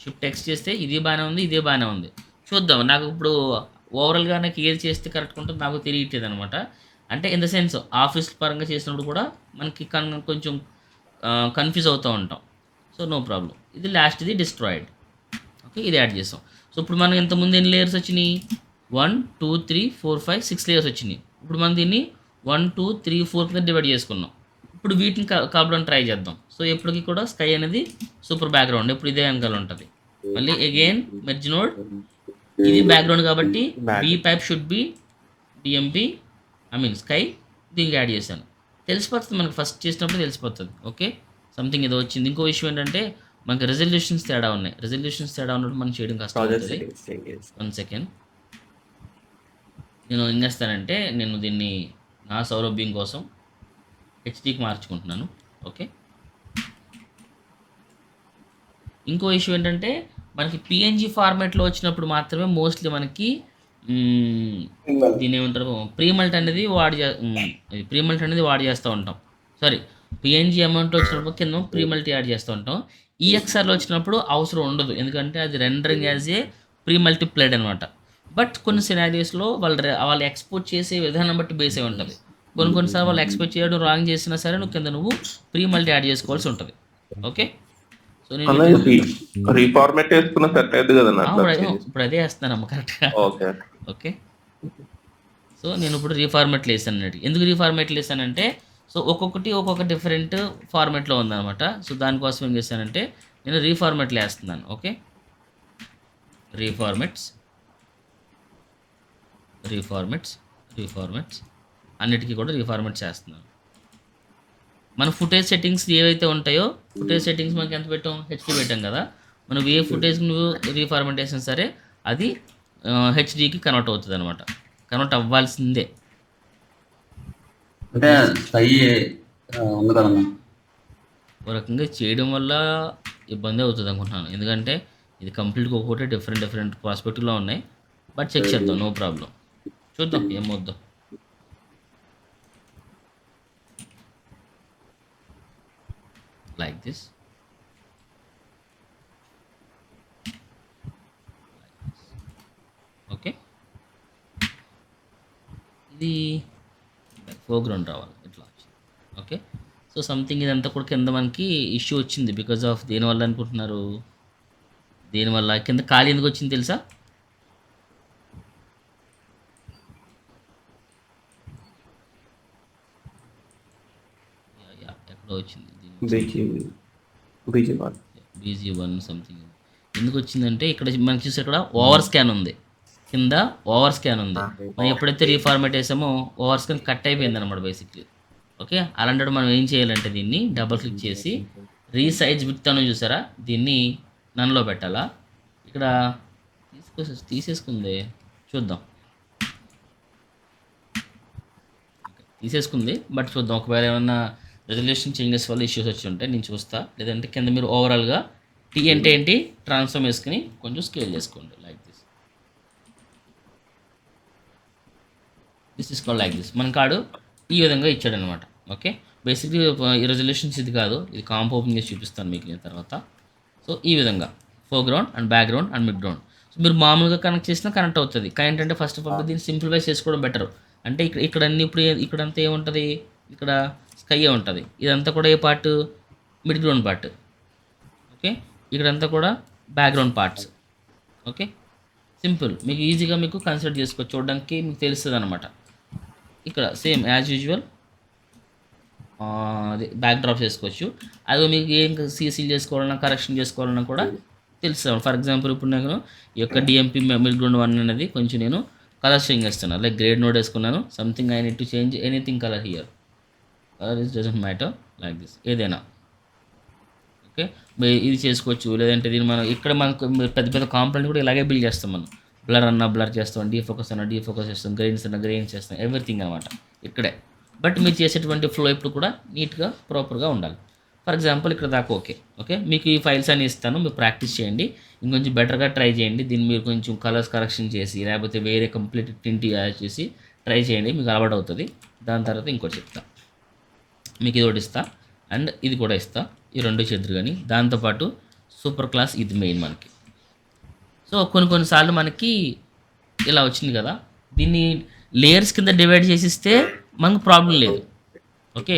షిఫ్ట్ టెక్స్ట్ చేస్తే ఇది బాగానే ఉంది, ఇదే బాగానే ఉంది. చూద్దాం, నాకు ఇప్పుడు ఓవరాల్గా నాకు ఏది చేస్తే కరెక్ట్ ఉంటుందో నాకు తెలియట్లేదు అనమాట. అంటే ఇన్ ద సెన్స్ ఆఫీస్ పరంగా చేసినప్పుడు కూడా మనకి కొంచెం కన్ఫ్యూజ్ అవుతూ ఉంటాం. So no problem. ఇది లాస్ట్, ఇది డిస్ట్రాయిడ్, ఓకే. ఇది యాడ్ చేస్తాం. సో ఇప్పుడు మనం ఇంతకుముందు ఎన్ని లేయర్స్ వచ్చినాయి, 1 2 3 4 5 6 లేయర్స్ వచ్చినాయి. ఇప్పుడు మనం దీన్ని 1 2 3 4 కింద డివైడ్ చేసుకున్నాం. ఇప్పుడు వీటిని కలపడానికి ట్రై చేద్దాం. సో ఎప్పటికీ కూడా స్కై అనేది సూపర్ బ్యాక్గ్రౌండ్, ఇప్పుడు ఇదే వెనకాల ఉంటుంది. మళ్ళీ అగైన్ మెర్జ్ నోడ్, ఇది బ్యాక్గ్రౌండ్ కాబట్టి B pipe should be DMP, sky. దీనికి యాడ్ చేశాను, తెలిసిపోతుంది మనకు, ఫస్ట్ చేసినప్పుడు తెలిసిపోతుంది, ఓకే. సంథింగ్ ఏదో వచ్చింది. ఇంకో విషయం ఏంటంటే మనకి రెజల్యూషన్స్ తేడా ఉన్నాయి. రెజల్యూషన్స్ తేడా ఉన్నప్పుడు మనం చేయడం కష్టం అవుతుంది. 1 సెకండ్, నేను ఏం చేస్తానంటే నేను దీన్ని నా సౌలభ్యం కోసం హెచ్డీకి మార్చుకుంటున్నాను, ఓకే. ఇంకో ఇష్యూ ఏంటంటే మనకి పిఎన్జీ ఫార్మాట్లో వచ్చినప్పుడు మాత్రమే మోస్ట్లీ మనకి దీని ఏమంటారు, ప్రీమల్ట్ అనేది వాడి చేస్తూ ఉంటాం. సారీ, పిఎన్జీ అమౌంట్లో వచ్చినప్పుడు కింద ప్రీమల్ట్ యాడ్ చేస్తూ ఉంటాం. ఈఎక్స్ఆర్లో వచ్చినప్పుడు అవసరం ఉండదు, ఎందుకంటే అది rendering as a pre multiplied అనమాట. బట్ కొన్ని సినారియోస్లో వాళ్ళు ఎక్స్పోర్ట్ చేసే విధానం బట్టి బేస్ అయి ఉంటుంది. కొన్నిసార్లు వాళ్ళు ఎక్స్పెక్ట్ చేయడం రాంగ్ చేసినా సరే నువ్వు ప్రీ మల్టీ యాడ్ చేసుకోవాల్సి ఉంటుంది, ఓకే. సో నేను రీఫార్మేట్ చేసుకున్న సెట్ అయ్యింది కదా, ఇప్పుడు అదే వేస్తున్నాను కరెక్ట్గా, ఓకే. ఓకే. సో నేను ఇప్పుడు రీఫార్మెట్లు వేసాను అన్నట్టు. ఎందుకు రీఫార్మెట్లు వేసానంటే సో ఒక్కొక్కటి ఒక్కొక్క డిఫరెంట్ ఫార్మెట్లో ఉందన్నమాట. సో దానికోసం ఏం చేశానంటే నేను రీఫార్మెట్లు వేస్తున్నాను. ఓకే, రీఫార్మెట్స్ రీఫార్మెట్స్ రీఫార్మెట్స్ అన్నిటికీ కూడా రీఫార్మెట్స్ చేస్తున్నాను. మన ఫుటేజ్ సెట్టింగ్స్ ఏవైతే ఉంటాయో ఫుటేజ్ సెట్టింగ్స్ మనకి ఎంత పెట్టాం, హెచ్డి పెట్టాం కదా. మనం ఏ ఫుటేజ్ నువ్వు రీఫార్మెట్ చేసినా సరే అది హెచ్డికి కన్వర్ట్ అవుతుంది అనమాట. కన్వర్ట్ అవ్వాల్సిందే. అంటే స్థాయి ఉంది కదన్నా. ఒక రకంగా చేయడం వల్ల ఇబ్బంది అవుతుంది అనుకుంటున్నాను, ఎందుకంటే ఇది కంప్లీట్గా ఒక్కొక్కటి డిఫరెంట్ డిఫరెంట్ ప్రాస్పెక్టివ్లో ఉన్నాయి. బట్ చెక్ చేద్దాం, నో ప్రాబ్లం, చూద్దాం ఏమవుద్దాం. Like this. ఓకే, ఇది ఫోర్గ్రౌండ్ రావాలి ఇట్లా వచ్చింది. ఓకే, సో సంథింగ్ ఇదంతా కూడా కింద మనకి ఇష్యూ వచ్చింది. బికాజ్ ఆఫ్ దేనివల్ల అనుకుంటున్నారు, దేనివల్ల కింద ఖాళీ ఎందుకు వచ్చింది తెలుసా? ఎక్కడో వచ్చింది BG1 సంథింగ్. ఎందుకు వచ్చిందంటే ఇక్కడ మనకి చూస్తే ఇక్కడ ఓవర్ స్కాన్ ఉంది, కింద ఓవర్ స్కాన్ ఉంది. మనం ఎప్పుడైతే రీఫార్మేట్ వేసామో ఓవర్ స్కాన్ కట్ అయిపోయింది అనమాట బేసిక్లీ. ఓకే, అలాంటి మనం ఏం చేయాలంటే దీన్ని డబుల్ క్లిక్ చేసి రీసైజ్ విత్ అని చూసారా, దీన్ని నన్లో పెట్టాలా. ఇక్కడ తీసేసుకుంది, చూద్దాం. తీసేసుకుంది, బట్ చూద్దాం. ఒకవేళ ఏమన్నా రెజల్యూషన్ చేంజెస్ వల్ల ఇష్యూస్ వచ్చి ఉంటే నేను చూస్తా. లేదంటే కింద మీరు ఓవరాల్గా టీ అంటే ఏంటి ట్రాన్స్ఫార్మ్ వేసుకుని కొంచెం స్కేల్ చేసుకోండి. Like this is called like this. మన కాడు ఈ విధంగా ఇచ్చాడనమాట. ఓకే, బేసిక్లీ ఈ రెజల్యూషన్స్ ఇది కాదు, ఇది కాంప్ ఓపెన్ చేసి చూపిస్తాను మీకు నేను తర్వాత. సో ఈ విధంగా foreground and background and midground. So మీరు మామూలుగా కనెక్ట్ చేసినా కనెక్ట్ అవుతుంది. కానీ ఏంటంటే ఫస్ట్ ఆఫ్ ఆల్ దీన్ని సింప్లిఫై చేసుకోవడం బెటర్. అంటే ఇక్కడ అన్ని ఇప్పుడు ఇక్కడంతా ఏముంటుంది, ఇక్కడ స్కై ఉంటుంది. ఇదంతా కూడా ఏ పార్ట్, మిడ్గ్రౌండ్ పార్ట్. ఓకే, ఇక్కడంతా కూడా బ్యాక్గ్రౌండ్ పార్ట్స్. ఓకే, సింపుల్, మీకు ఈజీగా మీకు కన్సిడర్ చేసుకోవచ్చు, చూడడానికి మీకు తెలుస్తుంది అనమాట. ఇక్కడ సేమ్ యాజ్ యూజువల్ అది బ్యాక్ డ్రాప్ చేసుకోవచ్చు. అది మీకు ఏం సీసీల్ చేసుకోవాలన్నా కరెక్షన్ చేసుకోవాలన్నా కూడా తెలుస్తుంది. ఫర్ ఎగ్జాంపుల్ ఇప్పుడు నేను ఈ యొక్క డిఎంపీ మిడ్గ్రౌండ్ 1 అనేది కొంచెం నేను కలర్ చేంజ్ చేస్తున్నాను. లైక్ గ్రేడ్ నోట్ వేసుకున్నాను. Something I need to change anything colour here. Colour is doesn't matter, like this ఏదైనా. ఓకే, ఇది చేసుకోవచ్చు. లేదంటే దీన్ని మనం ఇక్కడ మనకు పెద్ద పెద్ద కాంపోనెంట్ కూడా ఇలాగే బిల్డ్ చేస్తాం. మనం బ్లర్ అన్నా బ్లర్ చేస్తాం, డీఫోకస్ అన్నా డీఫోకస్ చేస్తాం, గ్రెయిన్స్ అన్నా గ్రెయిన్స్ చేస్తాం, ఎవ్రీథింగ్ అనమాట ఇక్కడే. బట్ మీరు చేసేటువంటి ఫ్లో ఇప్పుడు కూడా నీట్గా ప్రాపర్గా ఉండాలి. ఫర్ ఎగ్జాంపుల్ ఇక్కడ దాకా ఓకే. ఓకే, మీకు ఈ ఫైల్స్ అని ఇస్తాను, మీరు ప్రాక్టీస్ చేయండి, ఇంకొంచెం బెటర్గా ట్రై చేయండి. దీన్ని మీరు కొంచెం కలర్స్ కరెక్షన్ చేసి లేకపోతే వేరే కంప్లీట్ టింట్ యాడ్ చేసి ట్రై చేయండి, మీకు అలవాటు అవుతుంది. దాని తర్వాత ఇంకోటి చెప్తా, మీకు ఇది ఒకటి ఇస్తా అండ్ ఇది కూడా ఇస్తా, ఈ రెండు చేద్దరు. కానీ దాంతోపాటు సూపర్ క్లాస్ ఇది మెయిన్ మనకి. సో కొన్నిసార్లు మనకి ఇలా వచ్చింది కదా, దీన్ని లేయర్స్ కింద డివైడ్ చేసిస్తే మనకు ప్రాబ్లం లేదు. ఓకే,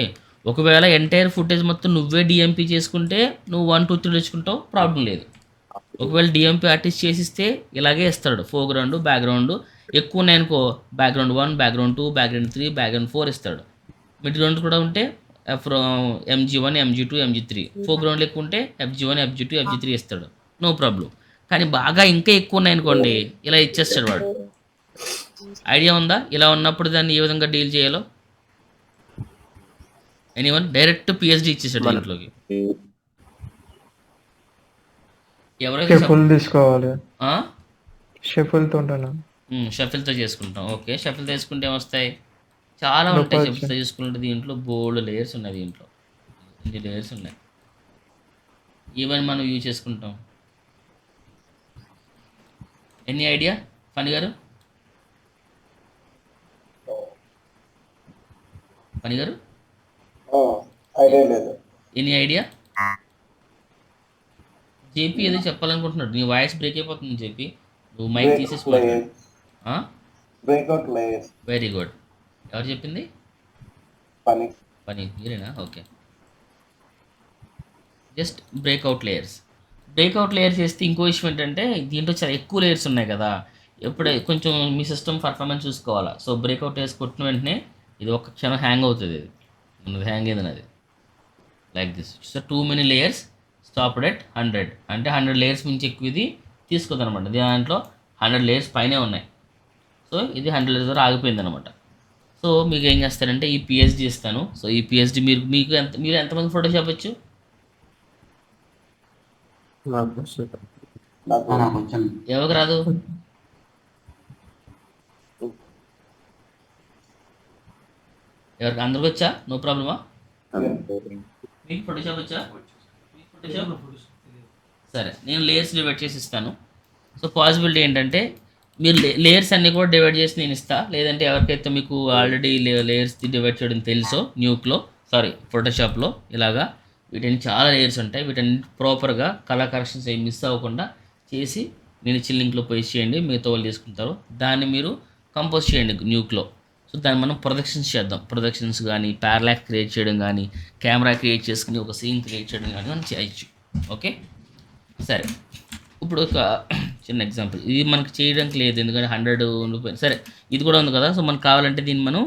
ఒకవేళ ఎంటైర్ ఫుటేజ్ మొత్తం నువ్వే డిఎంపీ చేసుకుంటే నువ్వు 1 2 3 తెచ్చుకుంటావు, ప్రాబ్లం లేదు. ఒకవేళ డిఎంపీ ఆర్టిస్ట్ చేసిస్తే ఇలాగే ఇస్తాడు. ఫోర్గ్రౌండ్ బ్యాక్గ్రౌండ్ ఎక్కువ ఉన్నాయనుకో బ్యాక్గ్రౌండ్ 1 బ్యాక్గ్రౌండ్ 2 బ్యాక్గ్రౌండ్ 3 బ్యాక్గ్రౌండ్ 4 ఇస్తాడు. మిడ్గ్రౌండ్ కూడా ఉంటే MG1 MG2 MG3. ఫోర్గ్రౌండ్ ఎక్కువ ఉంటే FG1 FG2 FG3 ఇస్తాడు, నో ప్రాబ్లం. కానీ బాగా ఇంకా ఎక్కువ ఉన్నాయనుకోండి ఇలా ఇచ్చేస్తాడు వాడు. ఐడియా ఉందా? ఇలా ఉన్నప్పుడు దాన్ని ఏ విధంగా డీల్ చేయాలో? ఎనీవన్? డైరెక్ట్ పిహెచ్డి ఇచ్చేసాడు దీంట్లోకి. ఎవరైతే తీసుకోవాలి, షఫిల్తో చేసుకుంటాం. ఓకే, షఫిల్తో చేసుకుంటే ఏమొస్తాయి? చాలా ఉంటాయి. షఫిల్తో చేసుకుంటే దీంట్లో బోల్డ్ లేయర్స్ ఉన్నాయి, దీంట్లో ఇన్ని లేయర్స్ ఉన్నాయి. ఈవెన్ మనం యూజ్ చేసుకుంటాం. ఎనీ ఐడియా ఫణి గారు? ఫణి గారు ఎనీ ఐడియా? జేపీ ఏదో చెప్పాలనుకుంటున్నాడు, నీ వాయిస్ బ్రేక్ అయిపోతుంది జేపీ, నువ్వు మైక్ తీసేసి మాట్లాడు. Very good. ఎవరు చెప్పింది? పని మీరేనా? Okay, just breakout layers. Breakout layers చేస్తే ఇంకో విషయం ఏంటంటే దీంట్లో చాలా ఎక్కువ లేయర్స్ ఉన్నాయి కదా, ఎప్పుడే కొంచెం మీ సిస్టమ్ పర్ఫార్మెన్స్ చూసుకోవాలా. సో బ్రేక్అవుట్ వేసి కొట్టిన వెంటనే ఇది ఒక క్షణం హ్యాంగ్ అవుతుంది. ఇది మనది హ్యాంగ్ అయింది అది like this. So too many layers stopped at 100 అంటే 100 లేయర్స్ మించి ఎక్కువ ఇది తీసుకోదు అనమాట. దాంట్లో 100 లేయర్స్ పైనే ఉన్నాయి. సో ఇది 100 లేయర్స్ వరకు ఆగిపోయింది అనమాట. సో మీకు ఏం చేస్తారంటే ఈ పిహెచ్డి ఇస్తాను. సో ఈ పిహెచ్డి మీరు ఎంతమంది ఫోటోషాప్ వచ్చు? నాకు వస్తుంది. నాకు వచ్చాను. ఎవరికి రాదు? ఎవరికి అందరికి వచ్చా? నో ప్రాబ్లమా? మీకు ఫోటోషాప్ వచ్చా? మీకు ఫోటోషాప్? సరే, నేను లేయర్స్ డివైడ్ చేసి ఇస్తాను. సో పాసిబిలిటీ ఏంటంటే మీరు లేయర్స్ అన్నీ కూడా డివైడ్ చేసి నేను ఇస్తా. లేదంటే ఎవరికైతే మీకు ఆల్రెడీ లేయర్స్ డివైడ్ చేయడం తెలుసో ఫోటోషాప్లో ఇలాగా వీటిని చాలా లేయర్స్ ఉంటాయి. వీటిని ప్రాపర్గా కలర్ కరెక్షన్స్ ఏమి మిస్ అవ్వకుండా చేసి నేను ఇచ్చిన లింక్లో పోస్ట్ చేయండి. మిగతా వాళ్ళు తీసుకుంటారు. దాన్ని మీరు కంపోజ్ చేయండి న్యూక్లో. సో దాన్ని మనం ప్రొడక్షన్స్ చేద్దాం. ప్రొడక్షన్స్ కానీ ప్యారలాక్ క్రియేట్ చేయడం కానీ కెమెరా క్రియేట్ చేసుకుని ఒక సీన్ క్రియేట్ చేయడం కానీ మనం చేయొచ్చు. ఓకే, సరే. ఇప్పుడు ఒక చిన్న ఎగ్జాంపుల్, ఇది మనకి చేయడానికి లేదు ఎందుకంటే 100 ఉండిపోయింది. సరే, ఇది కూడా ఉంది కదా. సో మనకు కావాలంటే దీన్ని మనం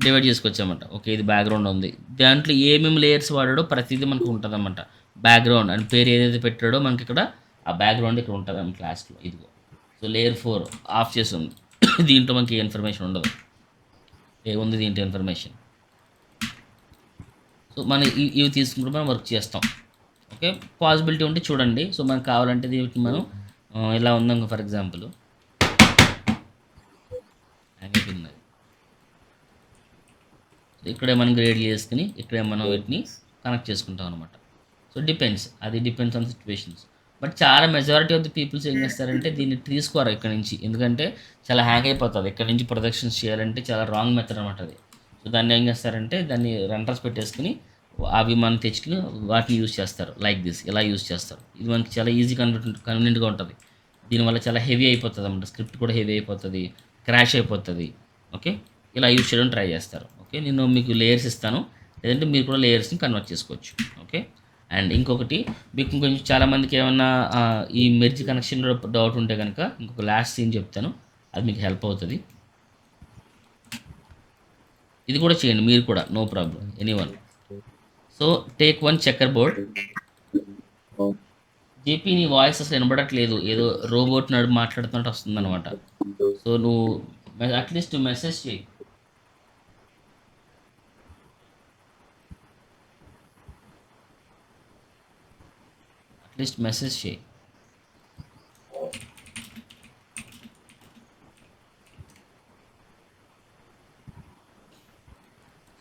డివైడ్ చేసుకోవచ్చన్నమాట. ఓకే, ఇది బ్యాక్గ్రౌండ్ ఉంది. దాంట్లో ఏమేమి లేయర్స్ వాడాడో ప్రతిదీ మనకు ఉంటుంది అన్నమాట. బ్యాక్గ్రౌండ్ అని పేరు ఏదైతే పెట్టాడో మనకి ఇక్కడ ఆ బ్యాక్గ్రౌండ్ ఇక్కడ ఉంటుంది అన్నమాట క్లాస్లో. ఇదిగో. సో లేయర్ 4 ఆఫ్ చేసి ఉంది. దీంట్లో మనకి ఏ ఇన్ఫర్మేషన్ ఉండదు. ఏముంది దీంట్లో ఇన్ఫర్మేషన్? సో మనం ఇవి తీసుకుంటూ మనం వర్క్ చేస్తాం. ఓకే, పాసిబిలిటీ ఉంటే చూడండి. సో మనకు కావాలంటే దీనికి మనం ఇలా ఉందాం. ఫర్ ఎగ్జాంపుల్ అయిపోయింది. ఇక్కడే మనం గ్రేడ్ చేసుకుని ఇక్కడే మనం వీటిని కనెక్ట్ చేసుకుంటాం అనమాట. So depends on situations. But చాలా మెజారిటీ ఆఫ్ ది పీపుల్స్ ఏం చేస్తారంటే దీన్ని తీసుకోరు ఇక్కడ నుంచి, ఎందుకంటే చాలా హ్యాంగ్ అయిపోతుంది. ఇక్కడ నుంచి ప్రొడక్షన్స్ చేయాలంటే చాలా రాంగ్ మెథడ్ అనమాట అది. సో దాన్ని ఏం చేస్తారంటే దాన్ని రెంటర్స్ పెట్టేసుకుని అవి మనం తెచ్చుకుని వాటిని యూజ్ చేస్తారు. లైక్ దిస్, ఇలా యూజ్ చేస్తారు. ఇది మనకి చాలా ఈజీ కన్వీనియంట్గా ఉంటుంది. దీనివల్ల చాలా హెవీ అయిపోతుంది అన్నమాట. స్క్రిప్ట్ కూడా హెవీ అయిపోతుంది, క్రాష్ అయిపోతుంది. ఓకే, ఇలా యూజ్ చేయడం ట్రై చేస్తారు. ఓకే, నేను మీకు లేయర్స్ ఇస్తాను, లేదంటే మీరు కూడా లేయర్స్ని కన్వర్ట్ చేసుకోవచ్చు. ఓకే, అండ్ ఇంకొకటి మీకు కొంచెం చాలామందికి ఏమన్నా ఈ మెర్జ్ కనెక్షన్లో డౌట్ ఉంటే కనుక ఇంకొక లాస్ట్ సీన్ చెప్తాను, అది మీకు హెల్ప్ అవుతుంది. ఇది కూడా చేయండి మీరు కూడా, no problem, anyone. So take 1 checkerboard. JP నీ వాయిస్ అసలు వినబడట్లేదు, ఏదో రోబోట్ నడు మాట్లాడుతున్నట్టు వస్తుంది అనమాట. సో నువ్వు అట్లీస్ట్ మెసేజ్ చేయి.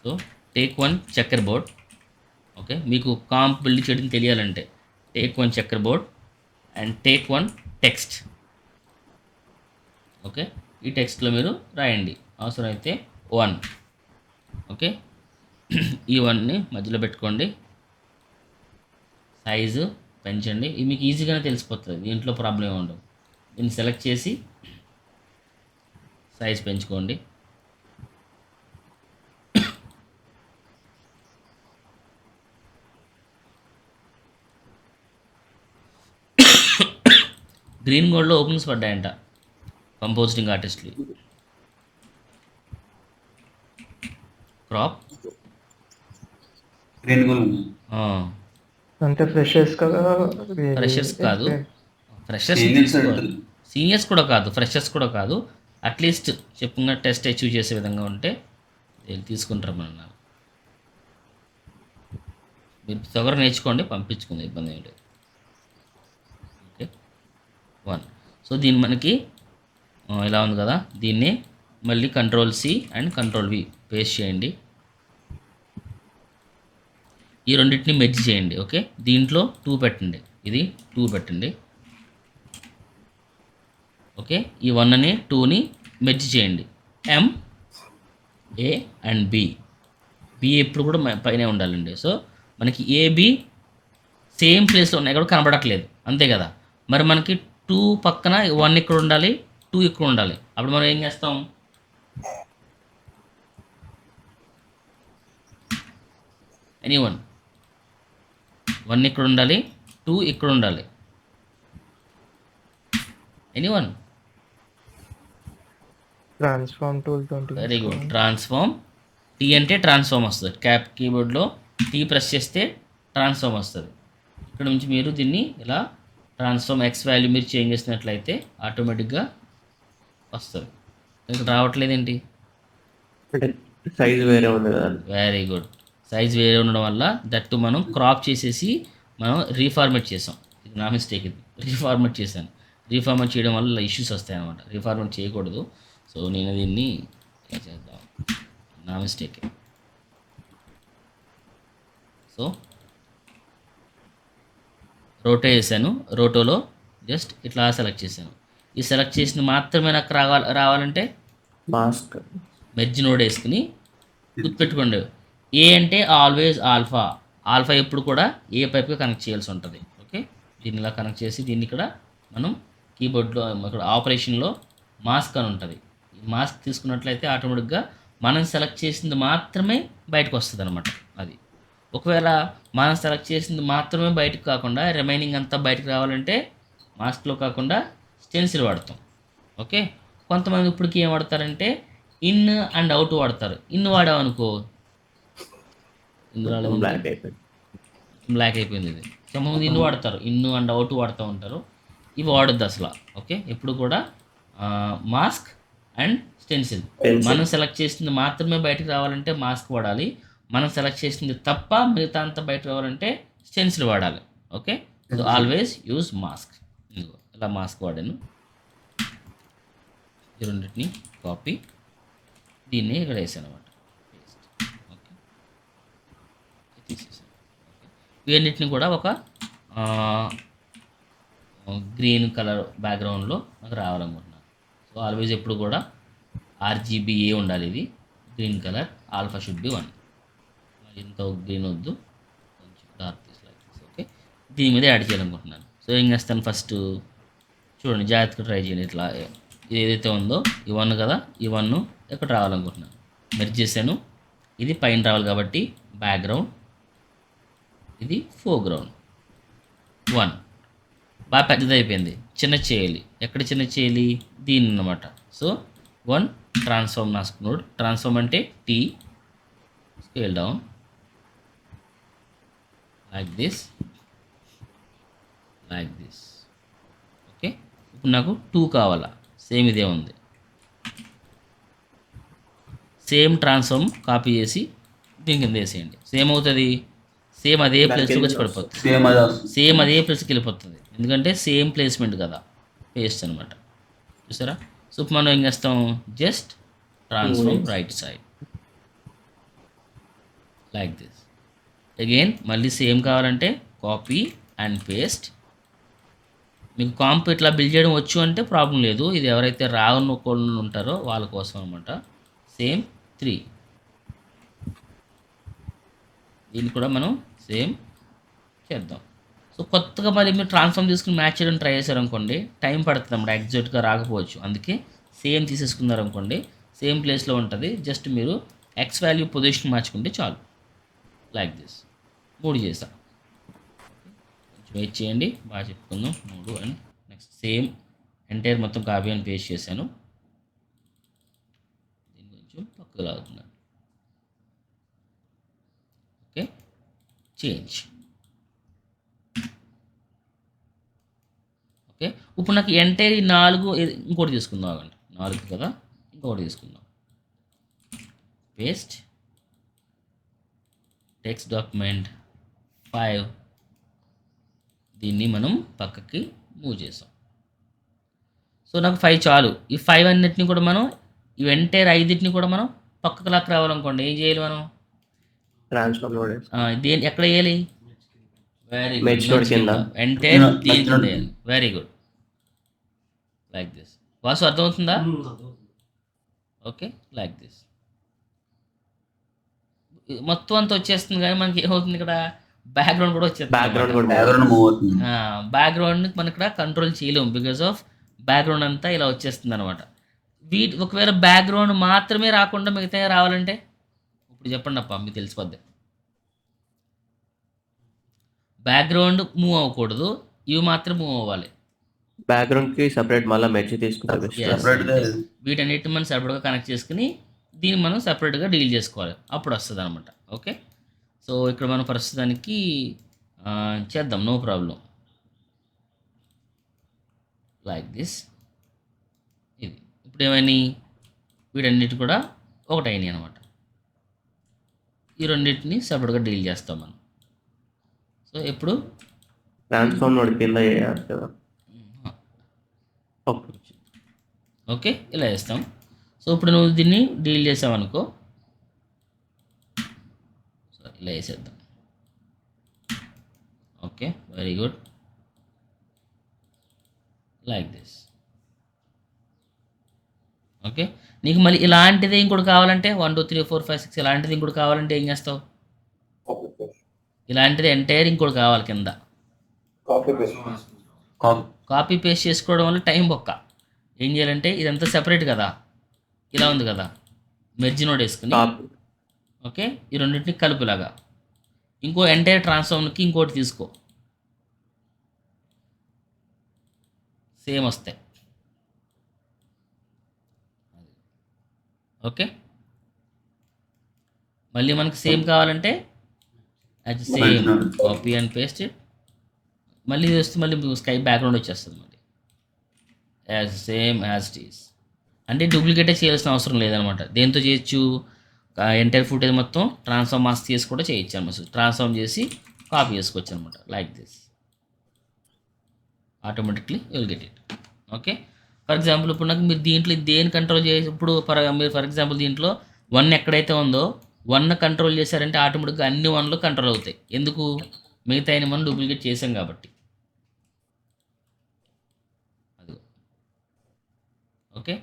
సో టేక్ 1 చెక్కర్ బోర్డ్. ఓకే, మీకు కాంప్ బిల్డ్ చేయడం తెలియాలంటే take 1 checker board and take 1 text. Okay, ఈ టెక్స్ట్లో మీరు రాయండి అవసరమైతే 1. ఓకే, ఈ 1ని మధ్యలో పెట్టుకోండి. సైజు పెంచండి. ఇది మీకు ఈజీగానే తెలిసిపోతుంది, దీంట్లో ప్రాబ్లం ఏమి ఉండదు. దీన్ని సెలెక్ట్ చేసి సైజ్ పెంచుకోండి. గ్రీన్ గోల్డ్లో ఓపెనింగ్స్ పడ్డాయంట కంపోజిటింగ్ ఆర్టిస్ట్లీ. క్రాప్ గ్రీన్ గోల్ ఉంది. అంటే ఫ్రెషర్స్ కదా, ఫ్రెషర్స్ కాదు, ఫ్రెషర్స్ Seniors అంటారు. సీనియర్స్ కూడా కాదు, ఫ్రెషర్స్ కూడా కాదు. అట్లీస్ట్ చెప్పుగా టెస్ట్ అచీవ్ చేసే విధంగా ఉంటే వీళ్ళు తీసుకుంటారు మన. మీరు త్వరగా నేర్చుకోండి, పంపించుకుంది, ఇబ్బంది ఏమి లేదు. ఓకే, 1. సో దీన్ని మనకి ఇలా ఉంది కదా, దీన్ని మళ్ళీ Ctrl+C అండ్ Ctrl+V పేస్ట్ చేయండి. ఈ రెండింటిని మెర్జ్ చేయండి. ఓకే, దీంట్లో 2 పెట్టండి, ఇది 2 పెట్టండి. ఓకే, ఈ 1ని 2ని మెర్జ్ చేయండి. M A అండ్ B ఎప్పుడు కూడా పైనే ఉండాలండి. సో మనకి AB సేమ్ ప్లేస్లో ఉన్నాయి, కూడా కనబడట్లేదు, అంతే కదా. మరి మనకి 2 పక్కన 1 ఇక్కడ ఉండాలి, 2 ఇక్కడ ఉండాలి. అప్పుడు మనం ఏం చేస్తాం, ఎనీవన్ 1 ఇక్కడ ఉండాలి, 2 ఇక్కడ ఉండాలి. ఎనీవన్ ట్రాన్స్ఫార్మ్ టూల్ తోటి వెరీ గుడ్. తీసుకోవాలి. ట్రాన్స్ఫార్మ్, టీ అంటే ట్రాన్స్ఫార్మ్ వస్తుంది. కీబోర్డ్లో టీ ప్రెస్ చేస్తే ట్రాన్స్ఫార్మ్ వస్తుంది. ఇక్కడ నుంచి మీరు దీన్ని ఇలా ట్రాన్స్ఫార్మ్ ఎక్స్ వాల్యూ మీరు చేంజ్ చేసినట్లయితే ఆటోమేటిక్గా వస్తుంది. ఇక్కడ రావట్లేదేంటి? అంటే సైజ్ వేరే ఉంది కదా. Very good. సైజ్ వేరే ఉండడం వల్ల దట్టు మనం క్రాప్ చేసేసి మనం రీఫార్మేట్ చేసాం. ఇది నా మిస్టేక్, ఇది రీఫార్మేట్ చేశాను. రీఫార్మేట్ చేయడం వల్ల ఇష్యూస్ వస్తాయి అన్నమాట. రీఫార్మేట్ చేయకూడదు. సో నేను దీన్ని ఇలా చేద్దాం, నా మిస్టేక్. సో రోటో వేసాను. రోటోలో జస్ట్ ఇట్లా సెలెక్ట్ చేశాను. ఈ సెలెక్ట్ చేసిన మాత్రమే నాకు రావాలంటే మాస్క్ మెర్జ్ నోడ్ వేసుకుని గుర్తుపెట్టుకోండి. ఏ అంటే ఆల్వేస్ ఆల్ఫా. ఆల్ఫా ఎప్పుడు కూడా ఏ పైప్కి కనెక్ట్ చేయాల్సి ఉంటుంది. ఓకే, దీన్ని ఇలా కనెక్ట్ చేసి దీన్ని ఇక్కడ మనం కీబోర్డ్లో ఇక్కడ ఆపరేషన్లో మాస్క్ అని ఉంటుంది. ఈ మాస్క్ తీసుకున్నట్లయితే ఆటోమేటిక్గా మనం సెలెక్ట్ చేసింది మాత్రమే బయటకు వస్తుంది అనమాట. అది ఒకవేళ మనం సెలెక్ట్ చేసింది మాత్రమే బయటకు కాకుండా రిమైనింగ్ అంతా బయటకు రావాలంటే మాస్క్లో కాకుండా స్టెన్సిల్ వాడతాం. ఓకే, కొంతమంది ఇప్పటికి ఏం వాడతారంటే ఇన్ అండ్ అవుట్ వాడతారు. ఇన్ వాడామనుకో ఇందులో బ్లాక్ అయిపోయింది. బ్లాక్ అయిపోయింది. ఇది కొంతమంది ఇన్ వాడతారు, ఇన్ అండ్ అవుట్ వాడుతూ ఉంటారు. ఇవి వాడద్దు అసలు. ఓకే, ఎప్పుడు కూడా మాస్క్ అండ్ స్టెన్సిల్. మనం సెలెక్ట్ చేసింది మాత్రమే బయటకు రావాలంటే మాస్క్ వాడాలి. మనం సెలెక్ట్ చేసింది తప్ప మిగతా అంతా బయటకు రావాలంటే స్టెన్సిల్ వాడాలి. Okay, so always use mask. ఇదిగో ఇలా మాస్క్ వాడాను. ఈ రెండింటిని కాపీ, దీన్ని ఇక్కడ వేసాను అనమాట. ఓకే, తీసేసాను. ఇవన్నిటిని కూడా ఒక గ్రీన్ కలర్ బ్యాక్గ్రౌండ్లో నాకు రావాలనుకుంటున్నాను. సో ఆల్వేజ్ ఎప్పుడు కూడా RGBA ఉండాలి. ఇది green colour, alpha should be 1. ఇంత గ్రీన్ వద్దు, కొంచెం డార్క్ తీసుకోవాలి. ఓకే, దీని మీద యాడ్ చేయాలనుకుంటున్నాను. సో ఏం చేస్తాను, ఫస్ట్ చూడండి, జాగ్రత్తగా ట్రై చేయండి. ఇట్లా ఇది ఏదైతే ఉందో ఈ 1 కదా, ఈ 1 ఎక్కడ రావాలనుకుంటున్నాను. మెర్జ్ చేశాను. ఇది పైన రావాలి కాబట్టి బ్యాక్గ్రౌండ్, ఇది ఫోర్గ్రౌండ్. 1 బాగా పెద్దది అయిపోయింది. చిన్న చేయాలి. ఎక్కడ చిన్న చేయాలి? దీన్ని అన్నమాట. So 1 transform mask node. Transform అంటే T, scale down like this, like this. Okay, ఇప్పుడు నాకు 2 కావాలా? సేమ్ ఇదే ఉంది. సేమ్ ట్రాన్స్ఫార్మ్ కాపీ చేసి దీని కింద వేసేయండి. సేమ్ అవుతుంది. సేమ్ అదే ప్లేస్లోకి వచ్చి పడిపోతుంది. సేమ్ అదే ప్లేస్కి వెళ్ళిపోతుంది. ఎందుకంటే సేమ్ ప్లేస్మెంట్ కదా, పేస్ట్ అనమాట. చూసారా? సో మనం ఏం చేస్తాం, just transform right side like this. Again మళ్ళీ సేమ్ కావాలంటే కాపీ అండ్ పేస్ట్. మీకు కాంప్ ఇట్లా బిల్డ్ చేయడం వచ్చు అంటే ప్రాబ్లం లేదు. ఇది ఎవరైతే రానుకోళ్ళు ఉంటారో వాళ్ళ కోసం అనమాట. సేమ్ 3. దీన్ని కూడా మనం సేమ్ చేద్దాం. సో కొత్తగా మరి మీరు ట్రాన్స్ఫార్మ్ తీసుకుని మ్యాచ్ చేయడం ట్రై చేశారనుకోండి, టైం పడుతుంది అన్నమాట, ఎగ్జాక్ట్గా రాకపోవచ్చు. అందుకే సేమ్ తీసేసుకున్నారనుకోండి, సేమ్ ప్లేస్లో ఉంటుంది. జస్ట్ మీరు ఎక్స్ వాల్యూ పొజిషన్ మార్చుకుంటే చాలు. Like this. 3 చేసాం. కొంచెం వెయిట్ చేయండి, బాగా చెప్పుకుందాం. 3 అండ్ నెక్స్ట్ సేమ్ ఎంటైర్ మొత్తం కాపీ అని పేస్ట్ చేశాను. దీన్ని కొంచెం పక్కకు లాగుతున్నాను. Okay, change. ఓకే, ఇప్పుడు నాకు ఎంటైర్ 4 ఇంకోటి తీసుకుందాం. అవ్వండి, 4 కదా, ఇంకొకటి తీసుకుందాం. Paste, text document 5. దీన్ని మనం పక్కకి మూవ్ చేసాం. సో నాకు 5 చాలు. ఈ 5 అన్నిటిని కూడా మనం, ఈ ఎంటైర్ 5 కూడా మనం పక్కకు లాక్ రావాలనుకోండి, ఏం చేయాలి మనం? ట్రాన్స్ఫార్మ్ నోడ్ దేని ఎక్కడ వేయాలి? వెరీ మెర్జ్ నోడ్ కింద. ఎంటైర్ దీని కింద వేయాలి. Very good, like this. Vasu అర్థమవుతుందా? Okay, like this. మొత్తం అంతా వచ్చేస్తుంది, కానీ మనకి ఏమవుతుంది, ఇక్కడ బ్యాక్గ్రౌండ్ కూడా వచ్చేస్తుంది. బ్యాక్గ్రౌండ్ మనం ఇక్కడ కంట్రోల్ చేయలేము, బికాస్ ఆఫ్ బ్యాక్గ్రౌండ్ అంతా ఇలా వచ్చేస్తుంది అనమాట. ఒకవేళ బ్యాక్గ్రౌండ్ మాత్రమే రాకుండా మిగతా రావాలంటే ఇప్పుడు చెప్పండి అప్ప, మీకు తెలిసిపోద్ది. బ్యాక్గ్రౌండ్ మూవ్ అవ్వకూడదు, ఇవి మాత్రం మూవ్ అవ్వాలి. బ్యాక్గ్రౌండ్కి సపరేట్ మళ్ళీ మెర్జ్ తీసుకుంటే బెస్ట్. Yes. సెపరేట్గా వీటన్నిటిని మనం సపరేట్గా కనెక్ట్ చేసుకుని దీన్ని మనం సపరేట్గా డీల్ చేసుకోవాలి, అప్పుడు వస్తుంది అనమాట. ఓకే, సో ఇక్కడ మనం ప్రస్తుతానికి చేద్దాం, నో ప్రాబ్లం. Like this. ఇది ఇప్పుడు ఏమైనా వీటన్నిటి కూడా ఒకటైనాయి అనమాట. ఈ రెండింటిని సపరేట్గా డీల్ చేస్తాం మనం. సో ఇప్పుడు ట్రాన్స్ఫార్మ్ నోడ్ కింద చేయాలి కదా. ఓకే. ఓకే ఇలా చేస్తాం. సో ఇప్పుడు నువ్వు దీన్ని డీల్ చేసావనుకో, సో ఇలా వేసేద్దాం. Okay, very good. Like this. Okay, నీకు మళ్ళీ ఇలాంటిది ఇంకోటి కావాలంటే 1 2 3 4 5 6 ఇలాంటిది ఇంకోటి కావాలంటే ఏం చేస్తావు? ఇలాంటిది ఎంటైర్ ఇంకోటి కావాలి కింద, కాపీ పేస్ట్ చేసుకోవడం వల్ల టైం బొక్క. ఏం చేయాలంటే ఇదంతా సెపరేట్ కదా, ఇలా ఉంది కదా, మెర్జ్ నోడ్ వేసుకుని ఓకే ఈ రెండింటిని కలుపులాగా ఇంకో ఎంటైర్ ట్రాన్స్ఫార్మర్కి ఇంకోటి తీసుకో, సేమ్ వస్తాయి. ఓకే, మళ్ళీ మనకి సేమ్ కావాలంటే అది సేమ్ కాపీ అండ్ పేస్ట్. మళ్ళీ చేస్తే మళ్ళీ స్కై బ్యాక్గ్రౌండ్ వచ్చేస్తుంది మళ్ళీ as same as it is. అంటే డూప్లికేటే చేయాల్సిన అవసరం లేదనమాట. దేంతో చేయొచ్చు? ఎంటైర్ ఫుటేజ్ మొత్తం ట్రాన్స్ఫార్మ్ మాస్క్ చేసి కూడా చేయొచ్చు అనమాట. ట్రాన్స్ఫార్మ్ చేసి కాపీ చేసుకోవచ్చు అనమాట. Like this automatically you will get it. Okay, for example ఇప్పుడు నాకు మీరు దీంట్లో దేని కంట్రోల్ చేసి ఇప్పుడు మీరు ఫర్ ఎగ్జాంపుల్ దీంట్లో 1 ఎక్కడైతే ఉందో 1 కంట్రోల్ చేశారంటే ఆటోమేటిక్గా అన్ని 1లో కంట్రోల్ అవుతాయి. ఎందుకు? మిగతా అయిన మనం డూప్లికేట్ చేసాం కాబట్టి. అది ఓకే,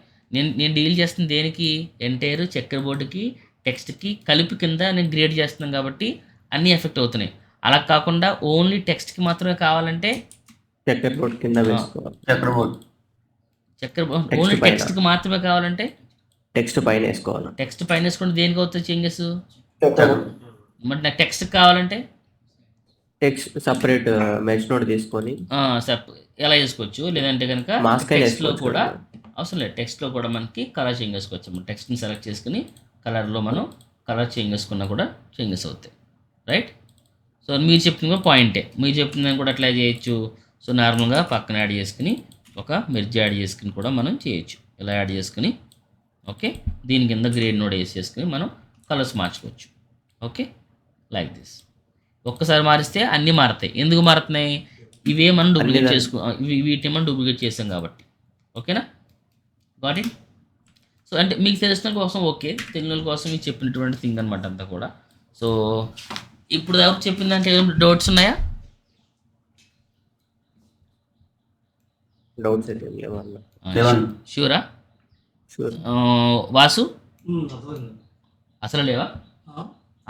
నేను డీల్ చేస్తున్న దేనికి? ఎంటైర్ చెక్కర్ బోర్డుకి టెక్స్ట్కి కలిపి కింద నేను గ్రేడ్ చేస్తున్నాను కాబట్టి అన్నీ ఎఫెక్ట్ అవుతున్నాయి. అలా కాకుండా ఓన్లీ టెక్స్ట్కి మాత్రమే కావాలంటే చెక్కర్ బోర్డ్ కింద వేసుకోవాలి. చెక్కర్ ఓన్లీ టెక్స్ట్కి మాత్రమే కావాలంటే టెక్స్ట్ పైన వేసుకోవాలి. టెక్స్ట్ పైన వేసుకుంటే దేనికి అవుతుంది చేంజెస్? మరి నాకు టెక్స్ట్ కావాలంటే టెక్స్ట్ సపరేట్ మెర్జ్ నోడ్ తీసుకొని ఎలా చేసుకోవచ్చు. లేదంటే కనుక మాస్క్ టెక్స్ట్లో కూడా అవసరం లేదు, టెక్స్ట్లో కూడా మనకి కలర్ చేంజ్ చేసుకోవచ్చు. టెక్స్ట్ని సెలెక్ట్ చేసుకుని కలర్లో మనం కలర్ చేంజ్ చేసుకున్నా కూడా చేంజెస్ అవుతాయి. రైట్, సో మీరు చెప్పింది కూడా పాయింటే, మీరు చెప్పిందని కూడా అట్లా చేయొచ్చు. సో నార్మల్గా పక్కన యాడ్ చేసుకుని ఒక మెర్జ్ యాడ్ చేసుకుని కూడా మనం చేయొచ్చు. ఇలా యాడ్ చేసుకుని ఓకే దీని కింద గ్రేడ్ నోడ్ వేసేసుకుని మనం కలర్స్ మార్చుకోవచ్చు. Okay, like this. ఒక్కసారి మారిస్తే అన్నీ మారుతాయి. ఎందుకు మారుతున్నాయి? ఇవే మనం డూప్లికేట్ వీటిని మనం డూప్లికేట్ చేసాం కాబట్టి. ఓకేనా, గాట్ ఇట్. సో అంటే మీకు తెలిసిన కోసం ఓకే, తెలియని కోసం మీకు చెప్పినటువంటి థింగ్ అనమాట అంతా కూడా. సో ఇప్పుడు ఎవరు చెప్పిందంటే ఏమైనా డౌట్స్ ఉన్నాయా? డౌట్స్ అయితే లేవన్నా. షూరా? షూర్. వాసు అసలు లేవా?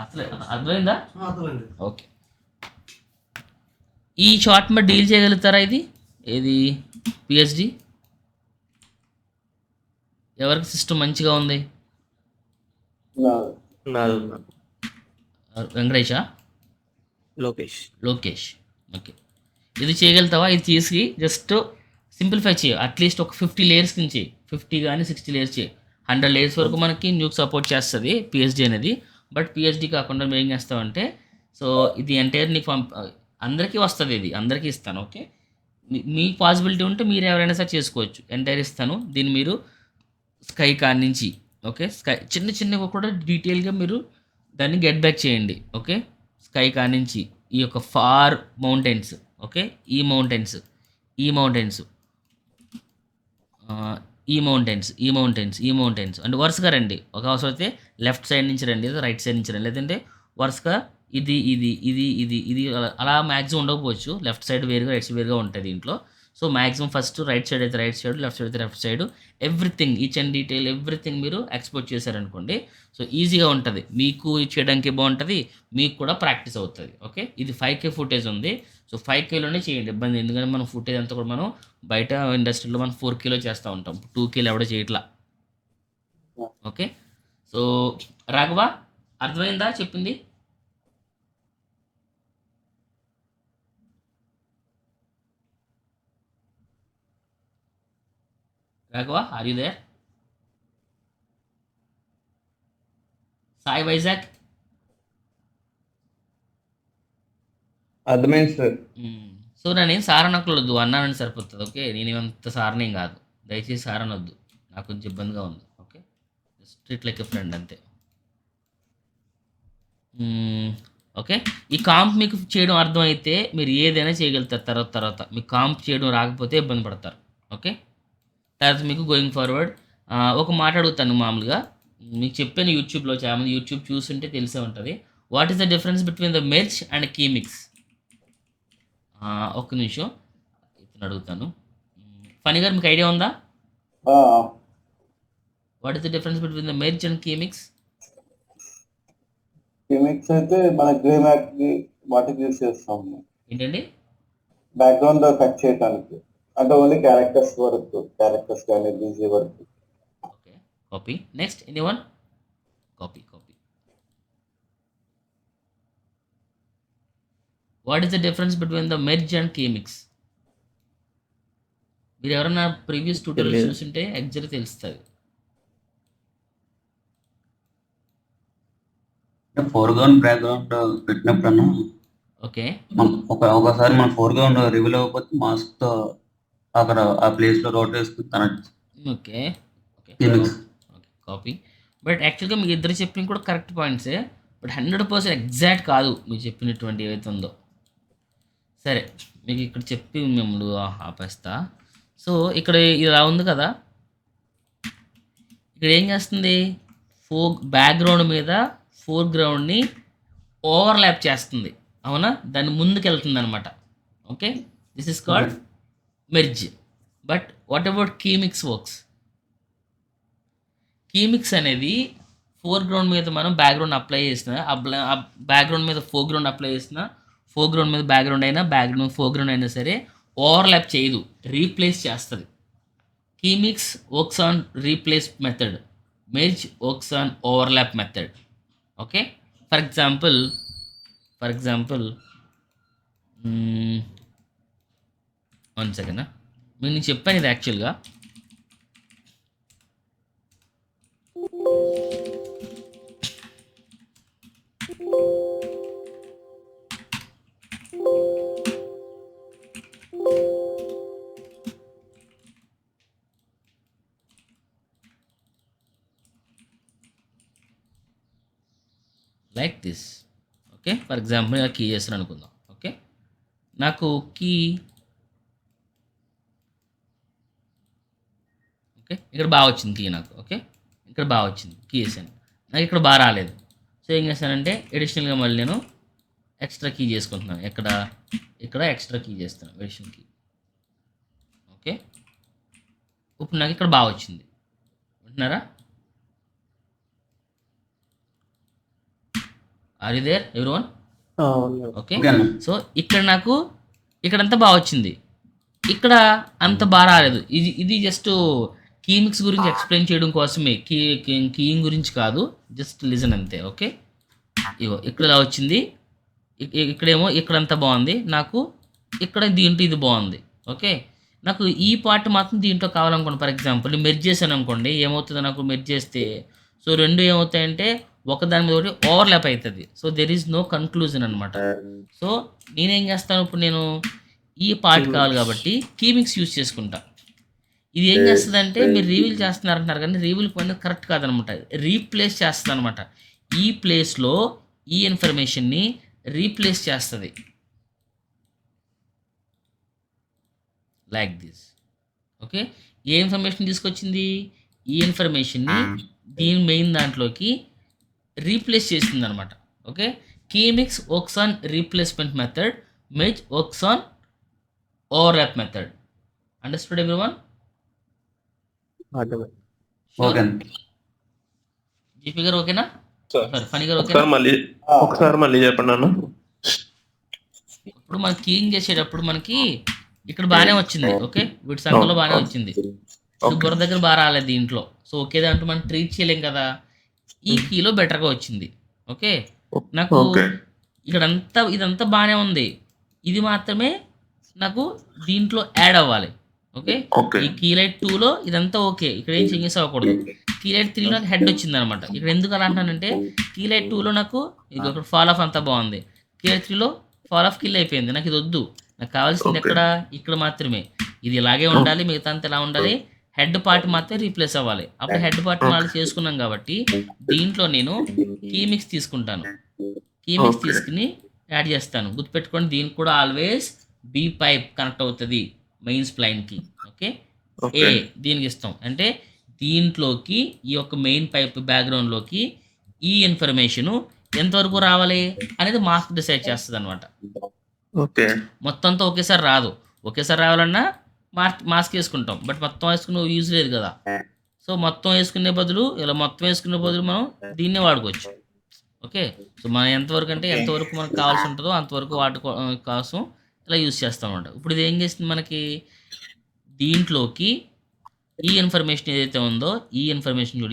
అసలు అర్థమైందా? ఓకే, ఈ షార్ట్ మీద డీల్ చేయగలుగుతారా? ఏది పిహెచ్డి ఎవరికి సిస్టమ్ మంచిగా ఉంది? వెంకటేషా? లోకేష్. ఓకే, ఇది చేయగలుగుతావా? ఇది తీసి జస్ట్ సింప్లిఫై చేయి. అట్లీస్ట్ ఒక 50 లేయర్స్ నుంచి 50 కానీ 60 లేయర్స్ చేయి. 100 లేయర్స్ వరకు మనకి న్యూక్ సపోర్ట్ చేస్తుంది పిహెచ్డి అనేది. బట్ పిహెచ్డి కాకుండా మేము ఏం చేస్తామంటే, సో ఇది ఎంటైర్ నీకు అందరికీ వస్తుంది, ఇది అందరికీ ఇస్తాను. ఓకే, మీకు పాసిబిలిటీ ఉంటే మీరు ఎవరైనా సరే చేసుకోవచ్చు. ఎంటైర్ ఇస్తాను. దీన్ని మీరు స్కై కార్ నుంచి ఓకే స్కై చిన్నగా కూడా డీటెయిల్గా మీరు దాన్ని గెట్ బ్యాక్ చేయండి. ఓకే, స్కై కార్ నుంచి ఈ యొక్క ఫార్ మౌంటైన్స్, ఓకే ఈ మౌంటైన్స్ అంటే వరుసగా రండి. ఒక అవసరం అయితే లెఫ్ట్ సైడ్ నుంచి రండి, లేదా రైట్ సైడ్ నుంచి రండి, లేదంటే వరుసగా ఇది అలా మ్యాక్సిమం ఉండకపోవచ్చు. లెఫ్ట్ సైడ్ వేరుగా, రైట్ సైడ్ వేరుగా ఉంటుంది దీంట్లో. So maximum first right side అయితే రైట్ సైడ్, లెఫ్ట్ సైడ్ అయితే left side, everything each and detail everything మీరు ఎక్స్పోర్ట్ చేశారనుకోండి. సో ఈజీగా ఉంటుంది, మీకు చేయడానికి బాగుంటుంది, మీకు కూడా ప్రాక్టీస్ అవుతుంది. ఓకే, ఇది 5K ఫుటేజ్ ఉంది. సో 5Kలోనే చేయండి, ఇబ్బంది. ఎందుకంటే మనం ఫుటేజ్ అంతా కూడా మనం బయట ఇండస్ట్రీలో మనం 4Kలో చేస్తూ ఉంటాం, 2Kలో ఎవడో చేయట్లా. ఓకే, సో రాఘవ అర్థమైందా చెప్పింది? Raghava, are you there? Sai Vizag. అర్థమైంది సార్. సో నేనేం సార్ అనక్కర్లేదు, అన్నానని సరిపోతుంది. ఓకే, నేనేమంత సారనేం కాదు, దయచేసి సార్ అనొద్దు, నాకు కొంచెం ఇబ్బందిగా ఉంది. Okay, just like a friend అంతే. ఓకే, ఈ కాంప్ మీకు చేయడం అర్థమైతే మీరు ఏదైనా చేయగలుగుతారు. తర్వాత మీకు కాంప్ చేయడం రాకపోతే ఇబ్బంది పడతారు. ఓకే, తర్వాత మీకు గోయింగ్ ఫార్వర్డ్ ఒక మాట అడుగుతాను మామూలుగా. మీకు చెప్పాను, యూట్యూబ్లో చాలా యూట్యూబ్ చూస్తుంటే తెలిసే ఉంటుంది. What is the difference between the merge and key mix? ఒక్క నిమిషం ఇతను అడుగుతాను. ఫనీ గారు, మీకు ఐడియా ఉందా? What is the difference between the merge and key mix? Keymix అయితే మన గ్రే మ్యాట్ కి వాటికి యూస్ చేస్తాం. ఏంటండి? బ్యాక్గ్రౌండ్ కట్ చేయడానికి, అంటే ఓన్లీ క్యారెక్టర్స్ వరకు, క్యారెక్టర్స్ కానీ బీజీ వరకు. Okay, copy. Next anyone? Copy. What is the difference between the merge and key mix? మీరు ఎవరైనా ప్రీవియస్ ట్యూటోరియల్ తెలియదు. చూస్తుంటే ఎగ్జాక్ట్ తెలుస్తుంది. ఫోర్గ్రౌండ్ బ్యాక్గ్రౌండ్ పెట్టినప్పుడన్నా ఓకే, ఒకసారి మన ఫోర్గ్రౌండ్ రివీల్ అవ్వకపోతే మాస్క్ తో అక్కడ ఆ ప్లేస్ లో రోట్ వేసుకుని connect okay, Remix. Copy. But యాక్చువల్గా మీకు ఇద్దరు చెప్పిన కూడా కరెక్ట్ పాయింట్సే, బట్ 100% ఎగ్జాక్ట్ కాదు మీరు చెప్పినటువంటి ఏదైతే ఉందో. సరే, మీకు ఇక్కడ చెప్పి మేము ఆపేస్తా. సో ఇక్కడ ఇలా ఉంది కదా, ఇక్కడ ఏం చేస్తుంది? బ్యాక్గ్రౌండ్ మీద ఫోర్గ్రౌండ్ని ఓవర్లాప్ చేస్తుంది, అవునా? దాన్ని ముందుకు వెళ్తుంది అనమాట. Okay, this is called merge. But what about key mix works? Key mix అనేది ఫోర్గ్రౌండ్ మీద మనం బ్యాక్గ్రౌండ్ అప్లై చేసిన, ఆ బ్యాక్గ్రౌండ్ మీద ఫోర్గ్రౌండ్ అప్లై చేసిన, ఫోర్గ్రౌండ్ మీద బ్యాక్గ్రౌండ్ అయినా, బ్యాక్గ్రౌండ్ ఫోర్గ్రౌండ్ అయినా సరే ఓవర్లాప్ చేయదు, రీప్లేస్ చేస్తుంది. Key mix works on replace method, merge works on overlap method. Okay, for example one second, మీకు నేను చెప్పాను ఇది యాక్చువల్గా. Like this. Okay, for example ఇలా కీ చేస్తాను అనుకుందాం. ఓకే, నాకు కీ ఓకే ఇక్కడ బాగా వచ్చింది కీ నాకు. ఓకే, ఇక్కడ బాగా వచ్చింది కీ చేశాను, నాకు ఇక్కడ బాగా రాలేదు. సో ఏం చేస్తానంటే ఎడిషనల్గా మళ్ళీ నేను ఎక్స్ట్రా కీ చేసుకుంటున్నాను. ఇక్కడ ఎక్స్ట్రా కీ చేస్తాను, ఎడిషనల్ కీ. ఓకే, ఇప్పుడు నాకు ఇక్కడ బాగా వచ్చింది, వింటున్నారా? Are you there everyone? Okay, so ఇక్కడ నాకు ఇక్కడంతా బాగా వచ్చింది, ఇక్కడ అంత బాగా రాలేదు. ఇది జస్ట్ కీ మిక్స్ గురించి ఎక్స్ప్లెయిన్ చేయడం కోసమే, కీయింగ్ గురించి కాదు, జస్ట్ లిజన్ అంతే. ఓకే, ఇగో ఇక్కడ ఇలా వచ్చింది, ఇక్కడేమో ఇక్కడంతా బాగుంది, నాకు ఇక్కడ దీంట్లో ఇది బాగుంది. ఓకే, నాకు ఈ పార్ట్ మాత్రం దీంట్లో కావాలనుకోండి. ఫర్ ఎగ్జాంపుల్ మెర్జ్ చేశాను అనుకోండి, ఏమవుతుంది నాకు మెర్జ్ చేస్తే? సో రెండు ఏమవుతాయంటే ఒకదాని మీద ఒకటి ఓవర్లాప్ అవుతుంది. So there is no conclusion అనమాట. సో నేనేం చేస్తాను, ఇప్పుడు నేను ఈ పార్ట్ కావాలి కాబట్టి కీ మిక్స్ యూజ్ చేసుకుంటా. ఇది ఏం చేస్తుంది అంటే, మీరు రీవీల్ చేస్తున్నారంటున్నారు కానీ రీవీల్ పని కరెక్ట్ కాదనమాట, రీప్లేస్ చేస్తుంది అనమాట. ఈ ప్లేస్లో ఈ ఇన్ఫర్మేషన్ని రీప్లేస్ చేస్తుంది, లైక్ దిస్. ఓకే, ఏ ఇన్ఫర్మేషన్ తీసుకొచ్చింది? ఈ ఇన్ఫర్మేషన్ని దీని మెయిన్ దాంట్లోకి రీప్లేస్ చేస్తుంది అనమాట. Okay, key mix works on replacement method, merge works on overlap method. Understood everyone? Okay. GP గారు ఓకేనా? ఫనీ గారు ఓకేనా? ఒకసారి మళ్ళీ చెప్పండి అన్న. ఇప్పుడు మనం కీయింగ్ చేసేటప్పుడు మనకి ఇక్కడ బాగానే వచ్చింది. ఓకే, వీటి సంఖ్యలో బాగానే వచ్చింది, బుర్ర దగ్గర బాగా రాలేదు దీంట్లో. సో ఓకే, దాంట్లో మనం ట్రీట్ చేయలేం కదా, ఈ కీలో బెటర్గా వచ్చింది. ఓకే, నాకు ఇదంతా బాగానే ఉంది, ఇది మాత్రమే నాకు దీంట్లో యాడ్ అవ్వాలి. ఓకే. ఓకే ఈ కీలైట్ 2లో ఇదంతా ఓకే. ఇక్కడ ఏం చేంజెస్ అవ్వకూడదు. కీలైట్ 3లో నాకు హెడ్ వచ్చిందనమాట. ఇక్కడ ఎందుకు అలా అంటానంటే కీలైట్ 2లో నాకు ఇది ఒక ఫాల్ ఆఫ్ అంతా బాగుంది. కీలైట్ 3లో ఫాల్ ఆఫ్ కిల్ అయిపోయింది. నాకు ఇది వద్దు. నాకు కావాల్సింది ఓకే ఎక్కడ, ఇక్కడ మాత్రమే. ఇది ఇలాగే ఉండాలి, మిగతా అంతా ఇలా ఉండాలి. హెడ్ పార్ట్ మాత్రమే రీప్లేస్ అవ్వాలి. అప్పుడు హెడ్ పార్ట్ మళ్ళీ చేసుకున్నాం కాబట్టి దీంట్లో నేను కీమిక్స్ తీసుకుంటాను. కీమిక్స్ ఓకే తీసుకుని యాడ్ చేస్తాను. గుర్తుపెట్టుకోండి, దీనికి కూడా ఆల్వేస్ బి పైప్ కనెక్ట్ అవుతుంది మెయిన్ స్ప్లైన్కి. ఓకే. ఏ ఓకే దీనికి ఇస్తాం అంటే దీంట్లోకి ఈ యొక్క మెయిన్ పైప్ బ్యాక్గ్రౌండ్లోకి ఈ ఇన్ఫర్మేషను ఎంతవరకు రావాలి అనేది మాస్క్ డిసైడ్ చేస్తుంది అనమాట. ఓకే మొత్తంతో ఒకేసారి రాదు. ఒకేసారి రావాలన్నా మాస్క్ వేసుకుంటాం. బట్ మొత్తం వేసుకునే యూజ్ లేదు కదా. సో మొత్తం వేసుకునే బదులు ఇలా మొత్తం వేసుకునే బదులు మనం దీన్నే వాడుకోవచ్చు. ఓకే. సో మనం ఎంతవరకు అంటే ఎంతవరకు మనకు కావాల్సి ఉంటుందో అంతవరకు కోసం ఇలా యూజ్ చేస్తాం అనమాట. ఇప్పుడు ఇది ఏం చేస్తుంది మనకి, దీంట్లోకి ఈ ఇన్ఫర్మేషన్ ఏదైతే ఉందో ఈ ఇన్ఫర్మేషన్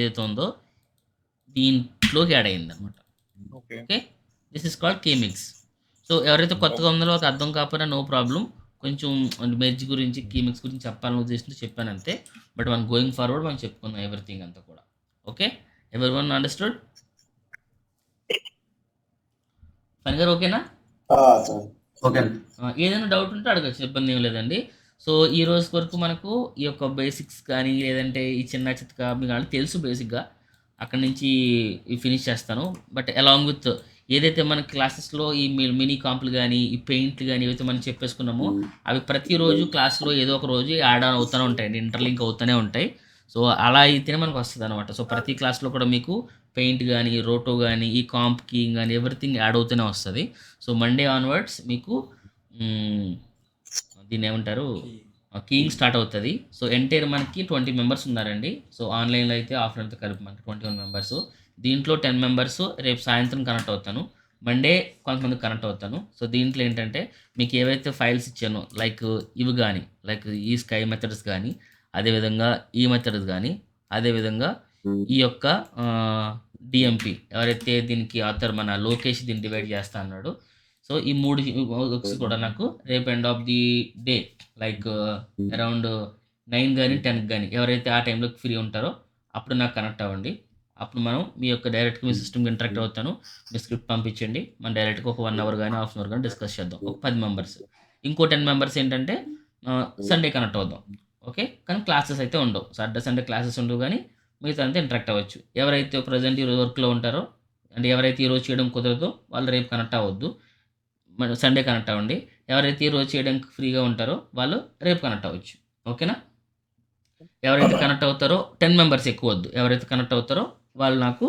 ఏదైతే ఉందో దీంట్లోకి యాడ్ అయింది అనమాట. Okay okay. This is called keymix. So ఎవరైతే కొత్తగా ఉందో వాళ్ళకి అర్థం కాకపోయినా నో ప్రాబ్లం. కొంచెం మెర్జ్ గురించి కీమిక్స్ గురించి చెప్పాలని ఉద్దేశంతో చెప్పాను అంతే. బట్ మనం గోయింగ్ ఫార్వర్డ్ మనం చెప్పుకుందాం ఎవ్రీథింగ్ అంతా కూడా. ఓకే. ఎవరి వన్ అండర్స్టూడ్? ఫన్ గారు ఓకేనా? సార్ ఓకే ఏదైనా డౌట్ ఉంటే అడగచ్చు, ఇబ్బంది ఏం లేదండి. సో ఈ రోజు వరకు మనకు ఈ యొక్క బేసిక్స్ కానీ లేదంటే ఈ చిన్న చిత్క మీకు అంటే తెలుసు బేసిక్గా. అక్కడి నుంచి ఫినిష్ చేస్తాను. బట్ అలాంగ్ విత్ ఏదైతే మన క్లాసెస్లో ఈ మినీ కాంపులు కానీ ఈ పెయింట్లు కానీ ఏవైతే మనం చెప్పేసుకున్నామో అవి ప్రతిరోజు క్లాస్లో ఏదో ఒక రోజు యాడ్ ఆన్ అవుతూనే ఉంటాయండి, ఇంటర్లింక్ అవుతూనే ఉంటాయి. సో అలా అయితేనే మనకు వస్తుంది అనమాట. సో ప్రతి క్లాస్లో కూడా మీకు పెయింట్ కానీ రోటో కానీ ఈ కాంప్ కీయింగ్ కానీ ఎవ్రీథింగ్ యాడ్ అవుతూనే వస్తుంది. సో మండే ఆన్వర్డ్స్ మీకు దీన్ని ఏమంటారు కీయింగ్ స్టార్ట్ అవుతుంది. సో ఎంటైర్ మనకి 20 మెంబర్స్ ఉన్నారండి. సో ఆన్లైన్లో అయితే ఆఫ్లైన్తో కలిపి మనకి 21 మెంబర్స్. దీంట్లో 10 మెంబర్స్ రేపు సాయంత్రం కనెక్ట్ అవుతాను. మండే కొంతమంది కనెక్ట్ అవుతాను. సో దీంట్లో ఏంటంటే మీకు ఏవైతే ఫైల్స్ ఇచ్చానో లైక్ ఇవి కానీ లైక్ ఈ స్కై మెథడ్స్ కానీ అదేవిధంగా ఈ మెథడ్స్ కానీ అదేవిధంగా ఈ యొక్క డిఎంపి ఎవరైతే దీనికి ఆథర్ మన లోకేష్ దీన్ని డివైడ్ చేస్తా అన్నాడు. సో ఈ 3 బుక్స్ కూడా నాకు రేపు end of the day like around 9 కానీ 10 కానీ ఎవరైతే ఆ టైంలో ఫ్రీ ఉంటారో అప్పుడు నాకు కనెక్ట్ అవ్వండి. అప్పుడు మనం మీ యొక్క డైరెక్ట్గా మీ సిస్టమ్కి ఇంటరాక్ట్ అవుతాను. మీ స్క్రిప్ట్ పంపించండి, మనం డైరెక్ట్గా ఒక 1 అవర్ కానీ హాఫ్ అన్ అవర్ కానీ డిస్కస్ చేద్దాం. ఒక 10 మెంబర్స్. ఇంకో 10 మెంబర్స్ ఏంటంటే సండే కనెక్ట్ అవుదాం. ఓకే. కానీ క్లాసెస్ అయితే ఉండవు. సాటర్డే సండే క్లాసెస్ ఉండవు కానీ మిగతా అంతా ఇంటరాక్ట్ అవ్వచ్చు. ఎవరైతే ప్రజెంట్ ఈరోజు వర్క్లో ఉంటారో అంటే ఎవరైతే ఈరోజు చేయడం కుదరదో వాళ్ళు రేపు కనెక్ట్ అవ్వద్దు, సండే కనెక్ట్ అవ్వండి. ఎవరైతే ఈరోజు చేయడానికి ఫ్రీగా ఉంటారో వాళ్ళు రేపు కనెక్ట్ అవ్వచ్చు. ఓకేనా? ఎవరైతే కనెక్ట్ అవుతారో 10 మెంబర్స్ ఎక్కువ వద్దు. ఎవరైతే కనెక్ట్ అవుతారో వాళ్ళు నాకు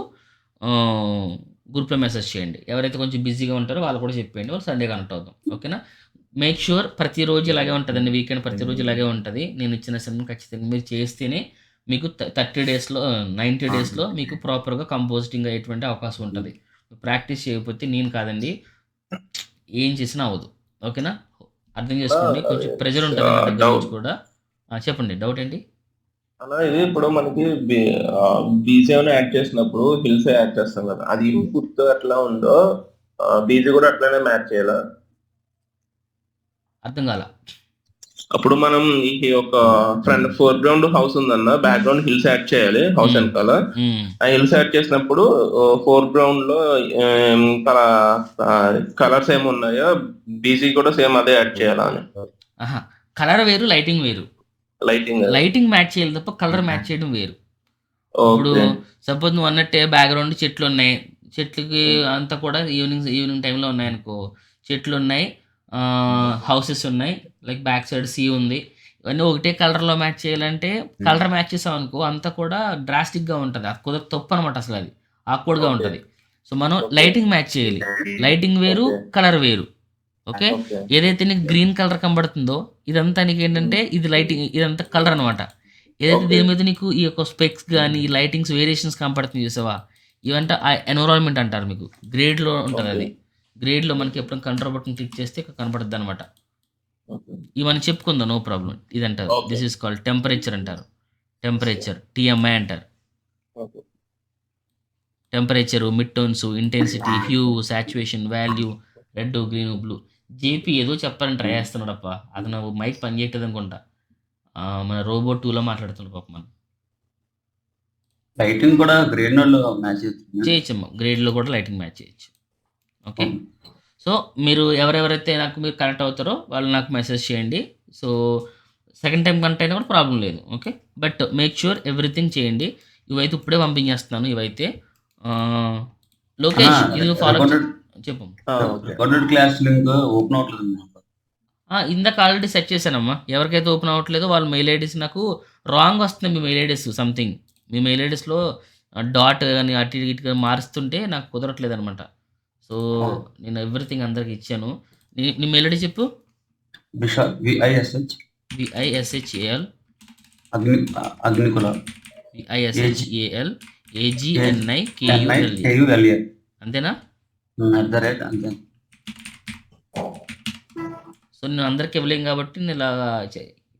గ్రూప్లో మెసేజ్ చేయండి. ఎవరైతే కొంచెం బిజీగా ఉంటారో వాళ్ళు కూడా చెప్పేయండి, వాళ్ళు సండే కనెక్ట్ అవుదాం. ఓకేనా? మేక్ ష్యూర్ ప్రతిరోజు ఇలాగే ఉంటుందండి. వీకెండ్ ప్రతిరోజు ఇలాగే ఉంటుంది. నేను ఇచ్చిన సెషన్ ఖచ్చితంగా మీరు చేస్తేనే మీకు 30 డేస్లో 90 డేస్లో మీకు ప్రాపర్గా కంపోజిటింగ్ అయ్యేటువంటి అవకాశం ఉంటుంది. ప్రాక్టీస్ చేయకపోతే నేను కాదండి ఏం చేసినా అవ్వదు. ఓకేనా? అర్థం చేసుకోండి. కొంచెం ప్రెజర్ ఉంటుంది నా దగ్గర నుంచి కూడా. చెప్పండి డౌట్ ఏంటి? అలా ఇది ఇప్పుడు మనకి బీజేని యాడ్ చేసినప్పుడు హిల్స్ యాడ్ చేస్తాం కదా, అది ఇన్పుట్ అట్లా ఉందో బీజీ కూడా అట్లానే మ్యాచ్ చేయాలా? అర్థం కాల. అప్పుడు మనం ఈ ఒక ఫ్రంట్ ఫోర్గ్రౌండ్ హౌస్ ఉందన్న, బ్యాక్గ్రౌండ్ హిల్స్ యాడ్ చేయాలి హౌస్ వెనకాల. ఆ హిల్స్ యాడ్ చేసినప్పుడు ఫోర్గ్రౌండ్ లో కలర్స్ ఏమున్నాయో బీజీ కూడా సేమ్ అదే యాడ్ చేయాలా అని. కలర్ వేరు, లైటింగ్ వేరు. లైటింగ్ మ్యాచ్ చేయాలి తప్ప కలర్ మ్యాచ్ చేయడం వేరు. ఇప్పుడు సపోజ్ నువ్వు అన్నట్టే బ్యాక్గ్రౌండ్ చెట్లు ఉన్నాయి, చెట్లకి అంతా కూడా ఈవినింగ్ టైంలో ఉన్నాయి అనుకో, చెట్లు ఉన్నాయి, హౌసెస్ ఉన్నాయి, లైక్ బ్యాక్ సైడ్ సీ ఉంది, ఇవన్నీ ఒకటే కలర్లో మ్యాచ్ చేయాలంటే కలర్ మ్యాచ్ చేసాం అనుకో అంతా కూడా డ్రాస్టిక్గా ఉంటుంది. అది కుదర తప్పు అనమాట, అసలు అది ఆక్వర్డ్గా ఉంటుంది. సో మనం లైటింగ్ మ్యాచ్ చేయాలి. లైటింగ్ వేరు, కలర్ వేరు. ఓకే. ఏదైతే నీకు గ్రీన్ కలర్ కనబడుతుందో ఇదంతా నీకు ఏంటంటే ఇది లైటింగ్, ఇదంతా కలర్ అనమాట. ఏదైతే దీని మీద నీకు ఈ యొక్క స్పెక్స్ కానీ ఈ లైటింగ్స్ వేరియేషన్స్ కనపడుతుంది చూసావా, ఇవంతా ఎన్విరాన్మెంట్ అంటారు. మీకు గ్రేడ్లో ఉంటుంది అది. గ్రేడ్లో మనకి ఎప్పుడైనా కంట్రోల్ బటన్ క్లిక్ చేస్తే ఇక్కడ కనపడుద్ది అనమాట. ఇవన్నీ చెప్పుకుందాం, నో ప్రాబ్లం. ఇది అంటారు దిస్ ఈస్ కాల్డ్ టెంపరేచర్ అంటారు. టెంపరేచర్ టిఎంఐ అంటారు. Temperature, mid tones, intensity, hue, saturation, value, red, green, blue. JP ఏదో చెప్పాలని ట్రై చేస్తున్నాడప్ప, అతను మైక్ పని చేయట్లేదు అనుకుంటా. మన రోబో 2లో మాట్లాడుతున్నాడు పాపం మనం. లైటింగ్ కూడా గ్రేడ్ నోట్లో మ్యాచ్ చేస్తుంది. చేయొచ్చమ్మా, గ్రేడ్లో కూడా లైటింగ్ మ్యాచ్ చేయొచ్చు. ఓకే, సో మీరు ఎవరెవరైతే నాకు మీరు కనెక్ట్ అవుతారో వాళ్ళు నాకు మెసేజ్ చేయండి. సో సెకండ్ టైం కనెక్ట్ అయినా కూడా ప్రాబ్లం లేదు. Okay, but make sure everything చేయండి. ఇవైతే ఇప్పుడే పంపించేస్తున్నాను. ఇవైతే లోకేష్ ఇది ఫాలో చెప్పు. రికార్డెడ్ క్లాస్ లింక్ ఓపెన్ అవ్వట్లేదు. ఇందాక ఆల్రెడీ సెట్ చేశానమ్మా. ఎవరికైతే ఓపెన్ అవ్వట్లేదో వాళ్ళ మెయిల్ ఐడీస్ నాకు రాంగ్ వస్తుంది. మీ మెయిల్ ఐడీస్ సంథింగ్ మీ మెయిల్ ఐడీస్లో డాట్ కానీ అటు ఇటు కానీ మారుస్తుంటే నాకు కుదరట్లేదు అనమాట. సో నేను ఎవ్రీథింగ్ అందరికి ఇచ్చాను. నీ మెయిల్ ఐడి చెప్పు. విఐఎస్హెచ్ విఐఎస్హెచ్ఏఎల్ అగ్నికుల విఐఎస్హెచ్ఏఎల్ AGNI KULA అంతేనా? అంతే. సో నేను అందరికి ఇవ్వలేం కాబట్టి నేను ఇలా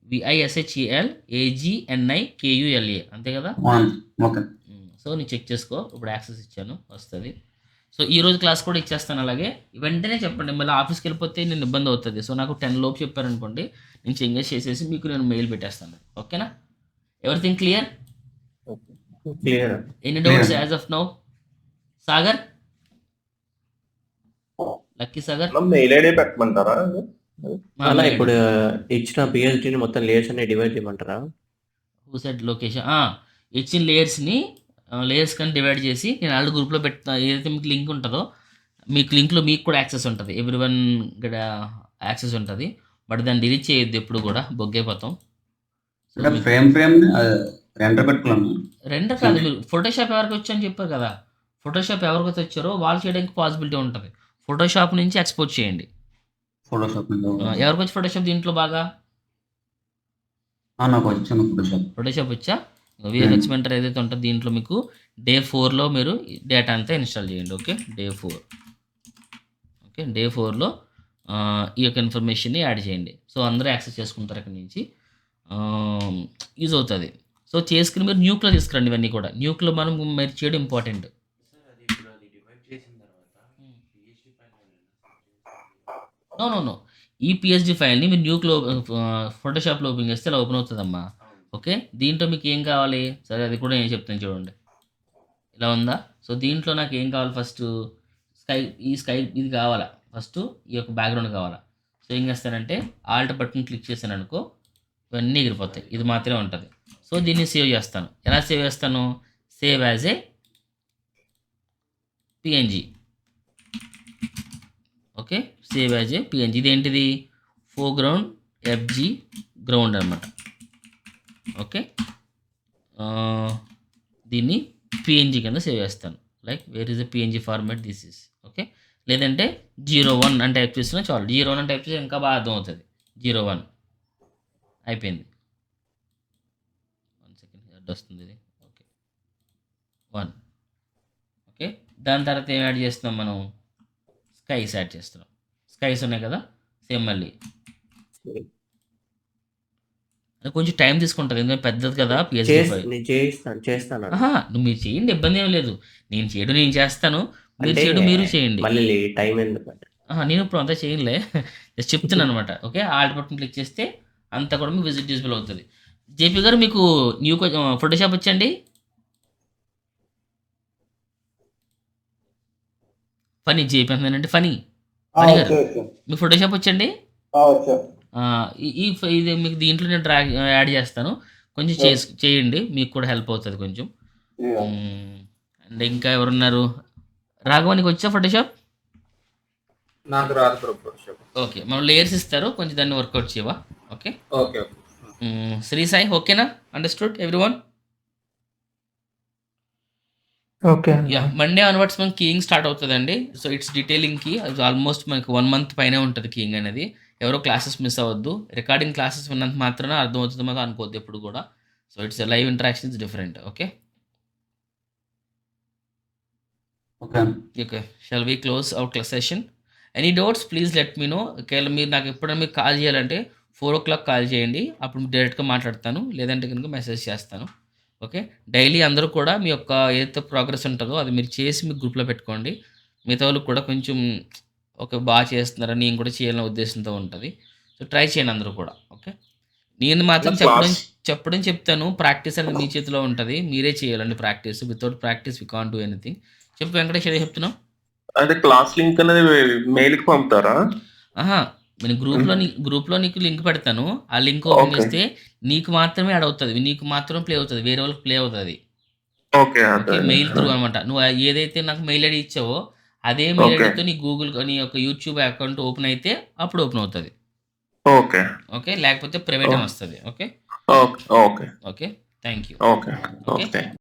VISHEL AGNI KULA అంతే కదా? సో నేను చెక్ చేసుకో. ఇప్పుడు యాక్సెస్ ఇచ్చాను, వస్తుంది. సో ఈరోజు క్లాస్ కూడా ఇచ్చేస్తాను. అలాగే వెంటనే చెప్పండి, మళ్ళీ ఆఫీస్కి వెళ్ళిపోతే నేను ఇబ్బంది అవుతుంది. సో నాకు 10 లోపు చెప్పారనుకోండి, నేను చేంజెస్ చేసేసి మీకు నేను మెయిల్ పెట్టేస్తాను. ఓకేనా? Everything clear? Clear. Any doubts as of now? Sagar, lucky Sagar, mail ID పెట్టమంటారా? అలా ఇప్పుడు ఇచ్చిన పిహెచ్డిని మొత్తం లేయర్స్ అన్ని డివైడ్ చేయమంటారా? హూసెడ్ లొకేషన్ ఇచ్చిన లేయర్స్ కానీ డివైడ్ చేసి నేను ఆల్రెడీ గ్రూప్లో పెడతా. ఏదైతే మీకు లింక్ ఉంటుందో మీకు లింక్లో మీకు కూడా యాక్సెస్ ఉంటుంది. ఎవ్రీవన్ ఇక్కడ యాక్సెస్ ఉంటుంది. బట్ దాన్ని డిలీట్ చేయొద్దు ఎప్పుడు కూడా, బొగ్గైపోతాం. రెండర్ కాదు, మీరు ఫోటోషాప్ ఎవరికి వచ్చని చెప్పారు కదా, ఫోటోషాప్ ఎవరికి వచ్చారో వాళ్ళు చేయడానికి పాసిబిలిటీ ఉంటుంది. ఫోటోషాప్ నుంచి ఎక్స్పోర్ట్ చేయండి. ఎవరికి వచ్చి ఫోటోషాప్ దీంట్లో బాగా? ఫోటోషాప్ వచ్చా? VFX Mentor ఏదైతే ఉంటుందో దీంట్లో మీకు డే 4లో మీరు డేటా అంతా ఇన్స్టాల్ చేయండి. Okay, day 4. ఓకే, డే 4లో ఈ యొక్క ఇన్ఫర్మేషన్ని యాడ్ చేయండి. సో అందరూ యాక్సెస్ చేసుకుంటారు అక్కడి నుంచి, యూజ్ అవుతుంది. సో చేసుకుని మీరు న్యూక్లో తీసుకురండి. ఇవన్నీ కూడా న్యూక్లో మనం మీరు చేయడం ఇంపార్టెంట్. నో ఈ పిహెచ్డి ఫైల్ని మీరు న్యూక్లో ఫోటోషాప్లో ఓపెన్ చేస్తే ఇలా ఓపెన్ అవుతుందమ్మా. ఓకే, దీంట్లో మీకు ఏం కావాలి? సరే అది కూడా నేను చెప్తాను చూడండి. ఇలా ఉందా? సో దీంట్లో నాకు ఏం కావాలి? ఫస్ట్ స్కై ఇది కావాలా? ఫస్ట్ ఈ యొక్క బ్యాక్గ్రౌండ్ కావాలా? సో ఏం చేస్తానంటే ఆల్ట్ బటన్ క్లిక్ చేశాను అనుకో, ఇవన్నీ ఎగిరిపోతాయి. ఇది మాత్రమే ఉంటుంది. సో దీన్ని సేవ్ చేస్తాను. ఎలా సేవ్ చేస్తాను? Save as a PNG. Okay, save as a PNG. ఇదేంటిది? ఫోర్గ్రౌండ్ FG గ్రౌండ్ అనమాట. ఓకే, దీన్ని PNG కింద సేవ్ చేస్తాను. Like where is the PNG format this is. Okay, లేదంటే 01 అని టైప్ చేస్తున్నా చాలు. 01 అని టైప్ చేస్తే ఇంకా బాగా అర్థం అవుతుంది. 01 అయిపోయింది. 1 సెకండ్ అడ్డు వస్తుంది ఇది. ఓకే, 1. ఓకే, దాని తర్వాత ఏం యాడ్ చేస్తున్నాం మనం? స్కైస్ యాడ్ చేస్తున్నాం. స్కైస్ ఉన్నాయి కదా, సేమ్ మళ్ళీ కొంచెం టైం తీసుకుంటుంది ఎందుకంటే పెద్దది కదా పిహెచ్డి ఫైల్. నువ్వు మీరు చేయండి, ఇబ్బంది ఏం లేదు. నేను చేయడం నేను చేస్తాను, మీరు చేయడం మీరు చేయండి. నేను ఇప్పుడు అంతా చేయలే, జస్ట్ చెప్తున్నాను అనమాట. ఓకే, ఆల్ట్ బటన్ క్లిక్ చేస్తే అంతా కూడా మీకు విజిట్ డిస్ప్లే అవుతుంది. జేపీ గారు మీకు న్యూ ఫోటోషాప్ వచ్చండి? ఫనీ జేపీ అంతేనండి. ఫనీ గారు మీకు ఫోటోషాప్ వచ్చండి? ఇది మీకు దీంట్లో నేను యాడ్ చేస్తాను. కొంచెం చేయండి, మీకు కూడా హెల్ప్ అవుతుంది కొంచెం. అండ్ ఇంకా ఎవరున్నారు? రాఘవానికి వచ్చా ఫోటోషాప్? నాకు రాదు ఫోటోషాప్. ఓకే, మనం లేయర్స్ ఇస్తారు, కొంచెం దాన్ని వర్కౌట్ చేయవా? Okay okay. శ్రీ సాయి ఓకేనా? Understood everyone? Okay. Yeah, Monday onwards మనకి కీయింగ్ స్టార్ట్ అవుతుందండి. So it's detailing key. Almost మనకి 1 మంత్ పైనే ఉంటుంది కీయింగ్ అనేది. ఎవరో క్లాసెస్ మిస్ అవ్వద్దు. రికార్డింగ్ క్లాసెస్ విన్నంత మాత్రమే అర్థమవుతుంది మాకు అనుకోవద్దు ఎప్పుడు కూడా. So it's live interaction is different. Okay okay, shall we close our class session? Any doubts please let me know. ఒకవేళ మీరు నాకు ఎప్పుడైనా మీకు కాల్ చేయాలంటే 4 o'clock కాల్ చేయండి, అప్పుడు డైరెక్ట్గా మాట్లాడతాను. లేదంటే కనుక మెసేజ్ చేస్తాను. ఓకే, డైలీ అందరూ కూడా మీ యొక్క ఏదైతే ప్రోగ్రెస్ ఉంటుందో అది మీరు చేసి మీ గ్రూప్లో పెట్టుకోండి. మిగతా వాళ్ళకి కూడా కొంచెం బాగా చేస్తున్నారని నేను కూడా చేయాలనే ఉద్దేశంతో ఉంటుంది. సో ట్రై చేయండి అందరూ కూడా. ఓకే, నేను మాత్రం నా క్లాస్ చెప్పడం చెప్తాను. ప్రాక్టీస్ అనేది మీ చేతిలో ఉంటది. మీరే చేయాలండి practice. Without practice we can't do anything. చెప్పు వెంకటేష్ ఏదో చెప్తున్నావు? అంటే క్లాస్ లింక్ అనేది మెయిల్ కి పంపుతారా? ఆహా! నేను గ్రూప్‌లో నీకు లింక్ పెడతాను. ఆ లింక్ ఓపెన్ ఓకే. చేస్తే నీకు మాత్రమే యాడ్ అవుతది. నీకు మాత్రం ప్లే అవుతది. వేరే వాళ్ళకి ప్లే అవ్వదది. ఓకే. ఓకే. అదే. మెయిల్ త్రూ అనమాట. నువ్వు ఏదైతే నాకు మెయిల్ ఐడీ ఇచ్చావో, అదే మెయిల్ ఓకే. ఐడీతో నీ నీ యొక్క యూట్యూబ్ అకౌంట్ ఓపెన్ అయితే అప్పుడు ఓపెన్ అవుతది. ఓకే. ఓకే. లేకపోతే ప్రైవేట్ ఓ అని వస్తది. Okay. Okay. Okay. Okay. Thank you. Okay. Okay. Okay.